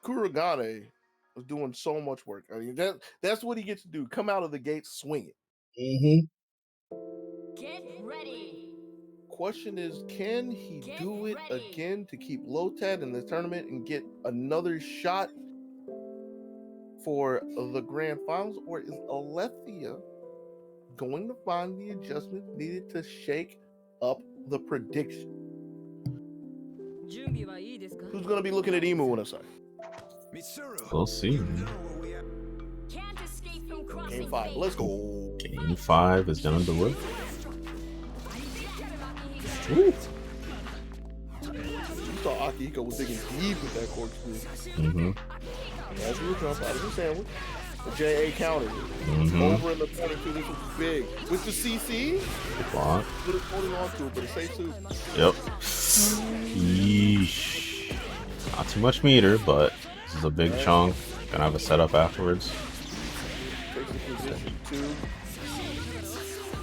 Kurogane was doing so much work. I mean, that's what he gets to do. Come out of the gate swinging. Get ready. Question is, can he do it again to keep Lotad in the tournament and get another shot for the grand finals? Or is Alethea going to find the adjustments needed to shake up the prediction? Who's going to be looking at Emu in a second? We'll see. Game 5. Let's go. Game 5 is gonna do it. You saw Akihiko was digging deep with that corkscrew. As we were jumping out of the sandwich, the JA countered it. Over in the corner too, this was big. With the CC, good at holding on to it, but it's safe too. Yep. Yeesh. Not too much meter, but this is a big chunk. Gonna have a setup afterwards. Takes the position too.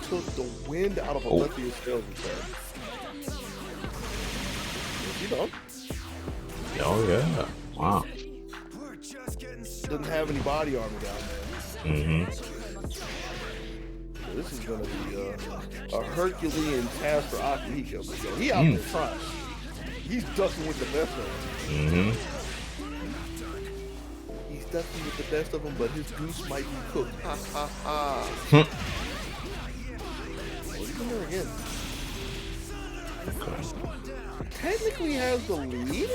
Took the wind out of Alethea's sails with that. You know? Oh yeah. Wow. Doesn't have any body armor down there. So this is gonna be a Herculean task for Akihiko. He out there trying. He's ducking with the best of them. He's ducking with the best of them, but his goose might be cooked. Ha ha ha. He's in there again. Technically has the lead.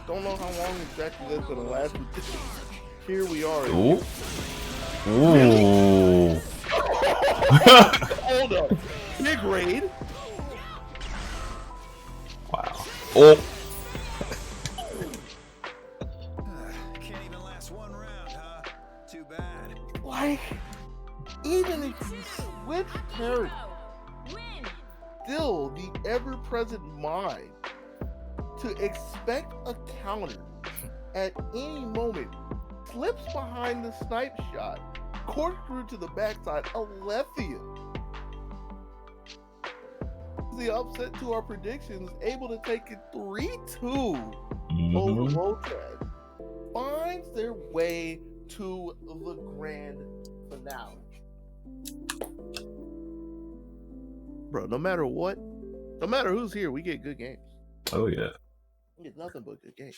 Don't know how long exactly that's gonna last. Here we are. Ooh. Really? Hold up. Big raid. Wow. Oh. Can't even last one round, huh? Too bad. Like, even if you switch characters, still the ever-present mind to expect a counter at any moment, slips behind the snipe shot, corkscrew to the backside, Alethea. The upset to our predictions, able to take it 3-2 over Lotad, finds their way to the grand finale. Bro, no matter what, no matter who's here, we get good games. Oh yeah. We get nothing but good games.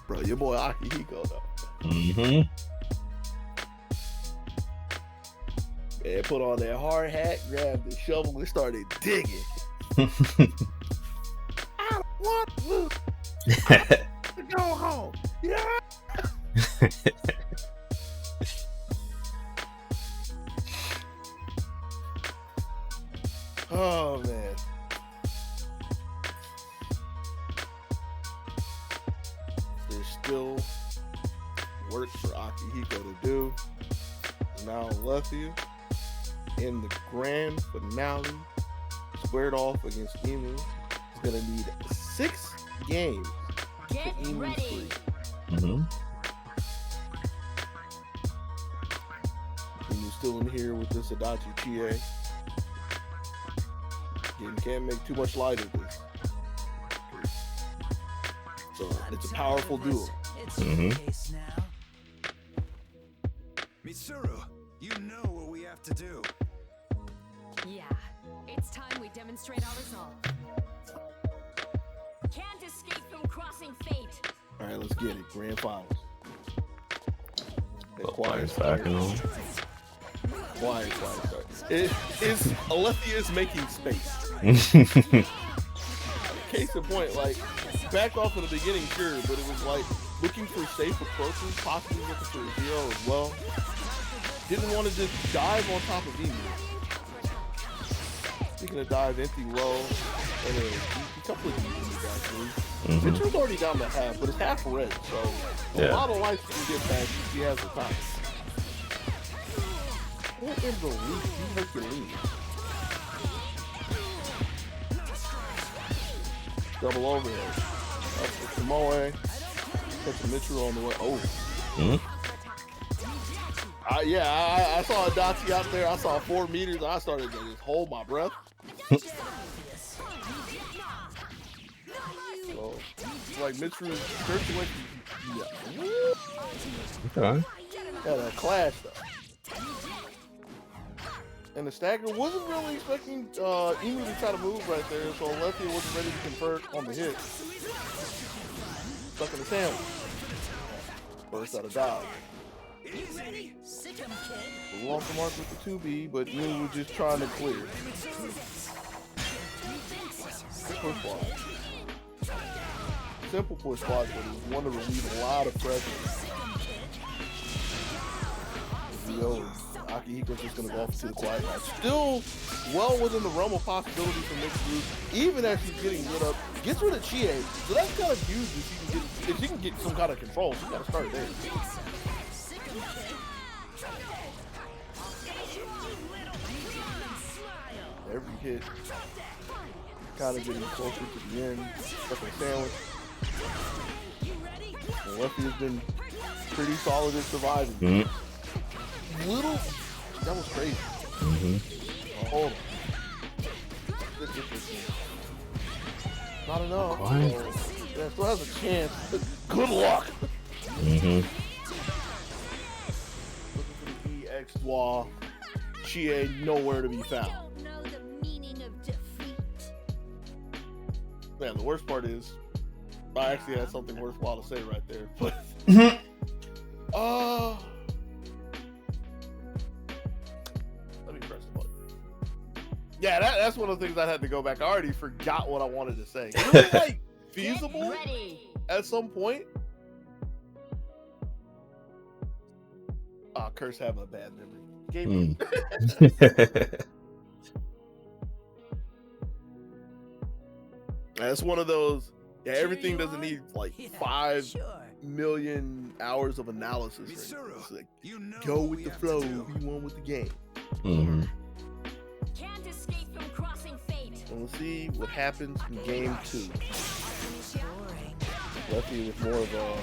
Bro, your boy Akihiko though. Man, put on that hard hat, grabbed the shovel, and started digging. I don't want to go home. Yeah. Oh man. There's still work for Akihiko to do. Now Lethia in the grand finale, squared off against Emu, is gonna need 6 games Get to Emu's ready. 3. Mm-hmm. Emu's still in here with this Adachi Chie. Again, can't make too much light of this. So it's a powerful duo. Mm-hmm. Mitsuru, you know what we have to do. Yeah, it's time we demonstrate our resolve. Can't escape from crossing fate. All right, let's get it. Grand finals. Quiet's back and all. Quiet. Alethea is making space. Case in point, like, back off in the beginning, sure, but it was like looking for safe approaches, possibly looking for a zero as well. Didn't want to just dive on top of Emu. Speaking of dive, empty low, and a couple of Emus actually. Mitchell's already down to half, but it's half red, so a lot of life you can get back if she has the time. What in the leaf? You Hercules. Double overhead. Up to Tomoe. Put the Mitchell on the way. Oh. I saw Adachi out there. I saw 4 meters. I started to just hold my breath. So, like Mitchell circulating. Yeah. Okay. Had a clash though. And the stagger wasn't really expecting Emu to try to move right there, so Lefty wasn't ready to convert on the hit. Stuck in the sandwich. Burst out of dodge. We lost the mark with the 2B, but Emu was just trying to clear. Push block. Simple push block, but it was one to relieve a lot of pressure. Akihiko's just going to go off to the quiet match. Still well within the realm of possibility for mixed group, even as she's getting lit up. Gets rid of Chie, so that's kind of huge if she can get some kind of control. She's got to start there. Every hit kind of getting closer to the end. Second sandwich. And Lefty has been pretty solid at surviving. Little, that was crazy. Hold on. Not enough. So, yeah, still has a chance. Good luck. Looking for the EX wall. She ain't nowhere to be found. Man, the worst part is, I actually had something worthwhile to say right there. But, yeah, that's one of the things I had to go back. I already forgot what I wanted to say. It was like feasible at some point. Curse having a bad memory. That's one of those. Yeah, everything doesn't need like 5 million hours of analysis. It's like, go with the flow. Be one with the game. Can't escape from crossing fate. And we'll see what happens in game 2. Lefty with more of a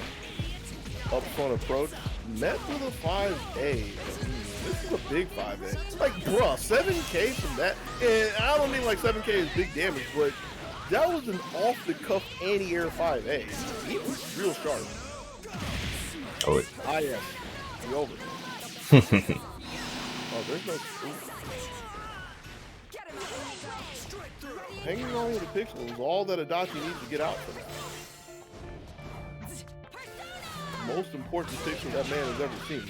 upfront approach. Met with a 5A. This is a big 5A. Like, bruh, 7K from that. And I don't mean like 7K is big damage, but that was an off-the-cuff anti-air 5A. He was real sharp. Oh, wait. Yeah. Be over. There's no... Hanging on with the pixel is all that Adachi needs to get out for that. Most important pixel that man has ever seen.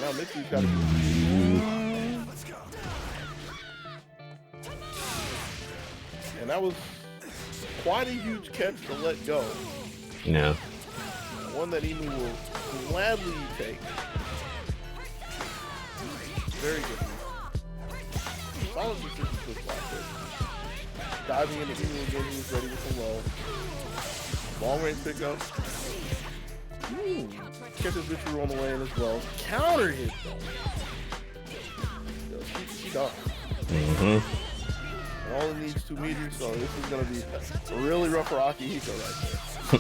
Now Mitsu's got to... And that was quite a huge catch to let go. Yeah. One that Emu will gladly take. Very good. Silent decision to his block there. Diving into Emu again, he's ready with some low. Long range pickup. Catches Vitru on the way in as well. Counter hit though. Yo, she done. And all it needs 2 meters, so this is gonna be really rough for Akihiko right there.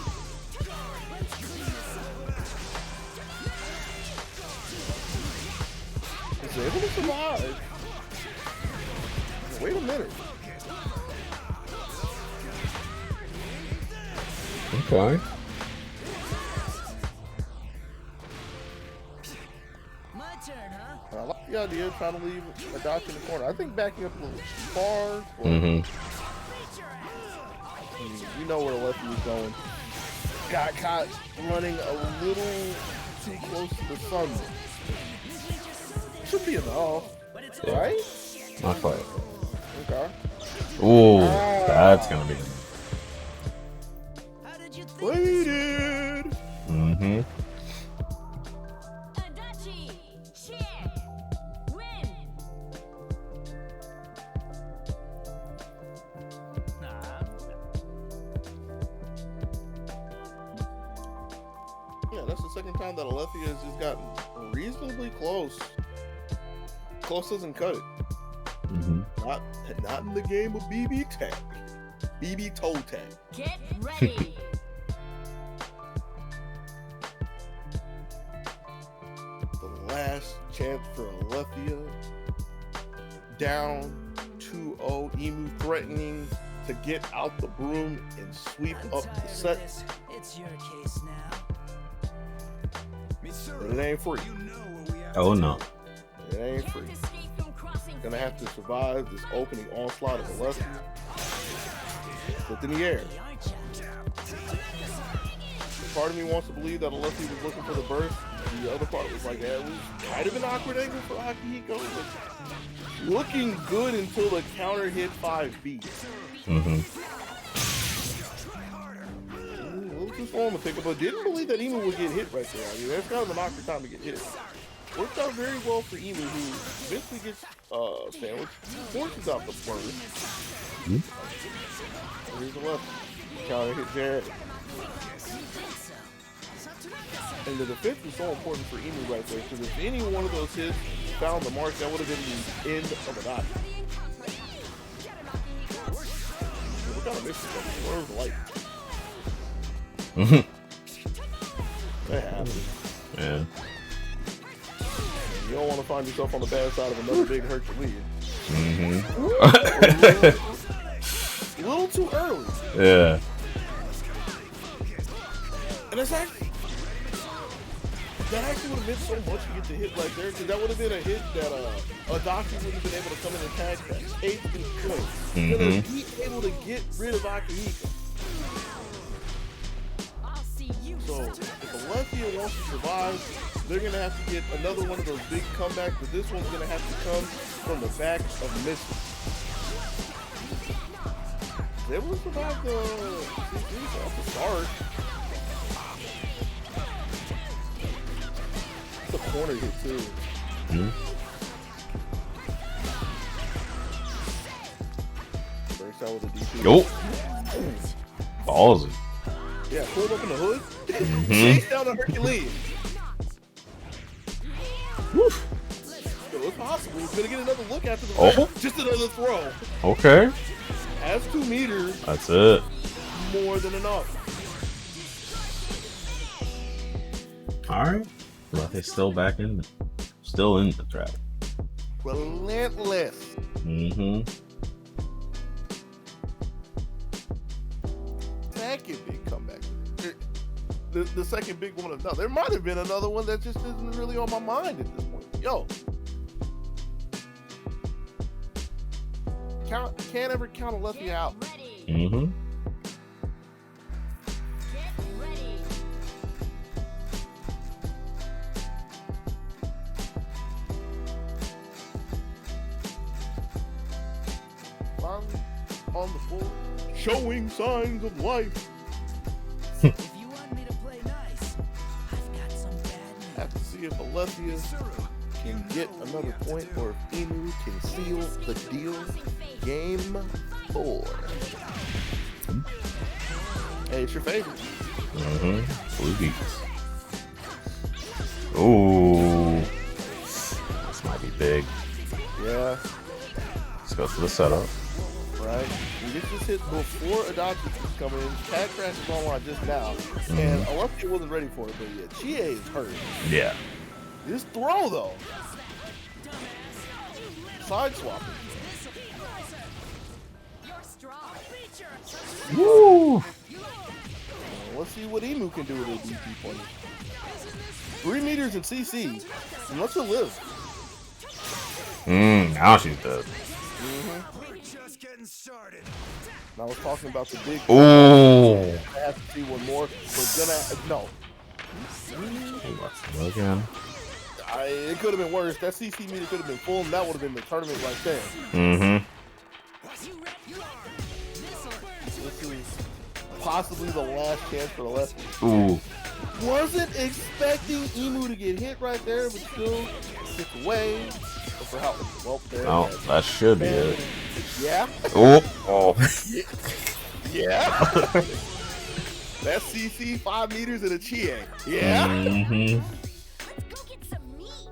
He's able to survive. Wait a minute. Okay. My turn, huh? I like the idea of trying to leave a dot in the corner. I think backing up a little far. You know where the lefty was going. Got caught running a little too close to the sun. Should be enough, right? Not quite. Okay. Ooh, that's gonna be enough. Waited. Adachi, share, win. Yeah, that's the second time that Alethea has just gotten reasonably close. Close doesn't cut it. Not in the game of BB tag. BB toe tag. Get ready. The last chance for Alethea. Down 2-0. Emu threatening to get out the broom and sweep up the set. It's your case now. But it ain't free. Oh no. It ain't free. Gonna have to survive this opening onslaught of Alethea. Flipped in the air. Part of me wants to believe that Alethea was looking for the burst. The other part was like, yeah, it was kind of an awkward angle for Akihiko. Looking good until the counter hit 5B. A little too slow on the pickup, but didn't believe that Emu would get hit right there. I mean, that's kind of an awkward time to get hit. Worked out very well for Emu, who eventually gets sandwiched, forces out the burst. Here's the left. Counter hit Jared. And the defense was so important for Emu right there, because if any one of those hits found the mark, that would have been the end of a dot. What kind of mission? Where was the light? That happens. Yeah. You don't want to find yourself on the bad side of another big Herculean. A little too early. Yeah. And that actually would have meant so much to get the hit right there, because that would have been a hit that Adachi wouldn't have been able to come in and tag that. 8th and point. Gonna be able to get rid of Akihiko. So if Alethea wants to survive, they're gonna have to get another one of those big comebacks, but this one's gonna have to come from the back of Mystic. They will survive the start. It's a corner hit too. Breaks out with a DP. Yo. Ballsy. Yeah, pulled up in the hood. Chase down the Herculean. Woof. So it's possible. He's gonna get another look after the just another throw. Okay. Has 2 meters. That's it. More than enough. Alright. Lethea's still in the trap. Relentless. Second big comeback. The second big one. No, there might have been another one that just isn't really on my mind at this point. Yo. Can't ever count Alethea out. On the floor, showing signs of life. If you want me to play nice, I've got some bad news. Have to see if Alethea can get another point or if Emu can seal the deal. Game 4. Hey, it's your favorite. Blue beats. Ooh. This might be big. Yeah. Let's go for the setup. Right. We get this hit before Adachi is coming in. Cat Crash is online just now. And Alexia wasn't ready for it, but yeah, Chie is hurt. Yeah. This throw though. Side swapping. Woo! Let's see what Emu can do with a DP point. 3 meters in CC. And let's live. Now she's dead. We're just getting started. And I was talking about the big. Oh. I have to see one more. We're gonna no. Again. It could have been worse. That CC meter could have been full, and that would have been the tournament right there. This is possibly the last chance for the lefty. Ooh. Wasn't expecting Emu to get hit right there, but still gets away. But for how? Well, there. Oh, that should be it. Yeah. Oh. Yeah. That's CC 5 meters and a Chie. Yeah. Let's go get some meat.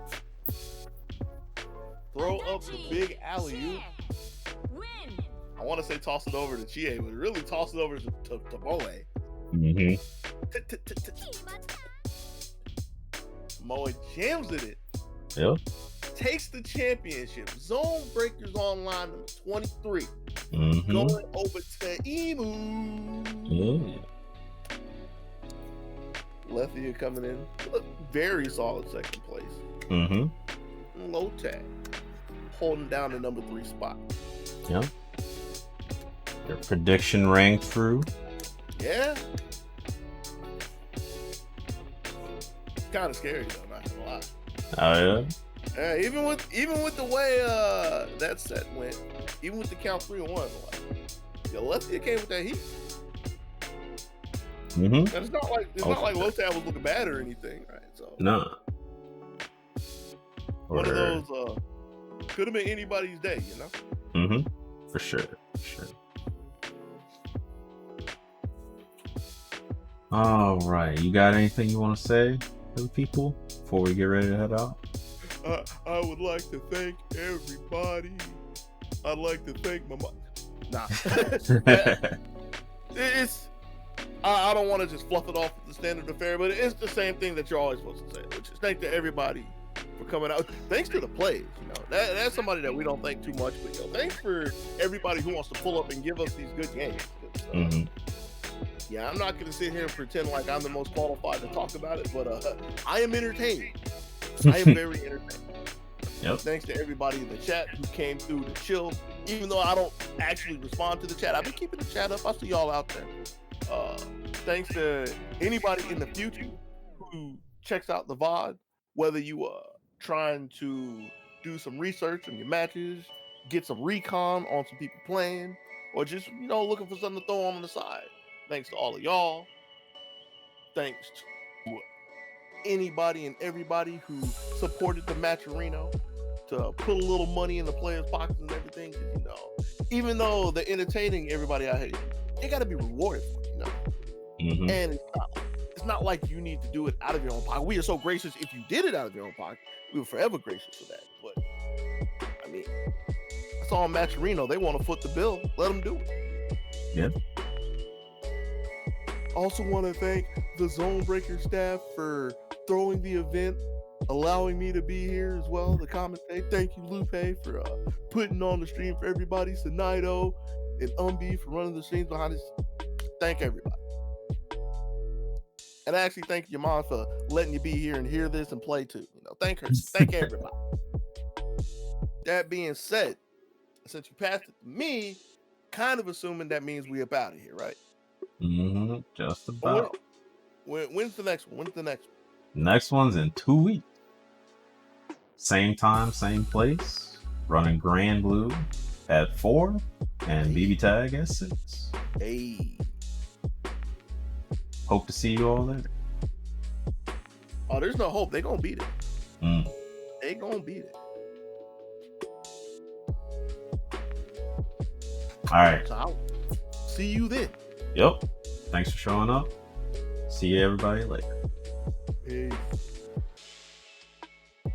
Throw up the big alley-oop. Win. I want to say toss it over to Chie, but really toss it over to Moe. Moe jams it. Yeah. Takes the championship. ZoneBreakers online number 23. Going over to Emu. Lethia coming in. Very solid second place. Low tag. Holding down the number 3 spot. Yeah. Your prediction rang through. Yeah. Kind of scary though, not gonna lie. Oh yeah. Even with the way that set went, even with the count 3-1, like, Lethia came with that heat. And it's not like Lotab was looking bad or anything, right? So nah. One of those could have been anybody's day, you know. For sure. All right, you got anything you want to say to the people before we get ready to head out? I would like to thank everybody. I'd like to thank my mom. Nah. I don't want to just fluff it off the standard affair, but it's the same thing that you're always supposed to say, which is thank to everybody for coming out. Thanks to the players, you know. That's somebody that we don't thank too much, but thanks for everybody who wants to pull up and give us these good games. Yeah, I'm not going to sit here and pretend like I'm the most qualified to talk about it, but I am entertained. I am very entertained. Thanks to everybody in the chat who came through to chill. Even though I don't actually respond to the chat, I've been keeping the chat up. I see y'all out there. Thanks to anybody in the future who checks out the VOD, whether you trying to do some research on your matches, get some recon on some people playing, or just looking for something to throw on the side. Thanks to all of y'all. Thanks to anybody and everybody who supported the Matcherino to put a little money in the players' pockets and everything. Cause, even though they're entertaining everybody out here, they got to be rewarded for it, And it's not like you need to do it out of your own pocket. We are so gracious if you did it out of your own pocket. We were forever gracious for that. But I mean, I saw Matcherino. They want to foot the bill. Let them do it. Yeah. Also want to thank the ZoneBreakers staff for throwing the event, allowing me to be here as well to commentate. Thank you, Lupe, for putting on the stream for everybody. Sonido and Umbi for running the streams behind us. Thank everybody. And I actually thank your mom for letting you be here and hear this and play too. Thank her. Thank everybody. That being said, since you passed it to me, kind of assuming that means we up out of here, right? Just about. When's the next one? When's the next one? Next one's in 2 weeks. Same time, same place. Running Blazblue at 4 and BB Tag at 6. Hey. Hope to see you all there. Oh, there's no hope. They're gonna beat it. They they gonna be there. All right. So I'll see you then. Yep. Thanks for showing up. See you everybody later. Peace.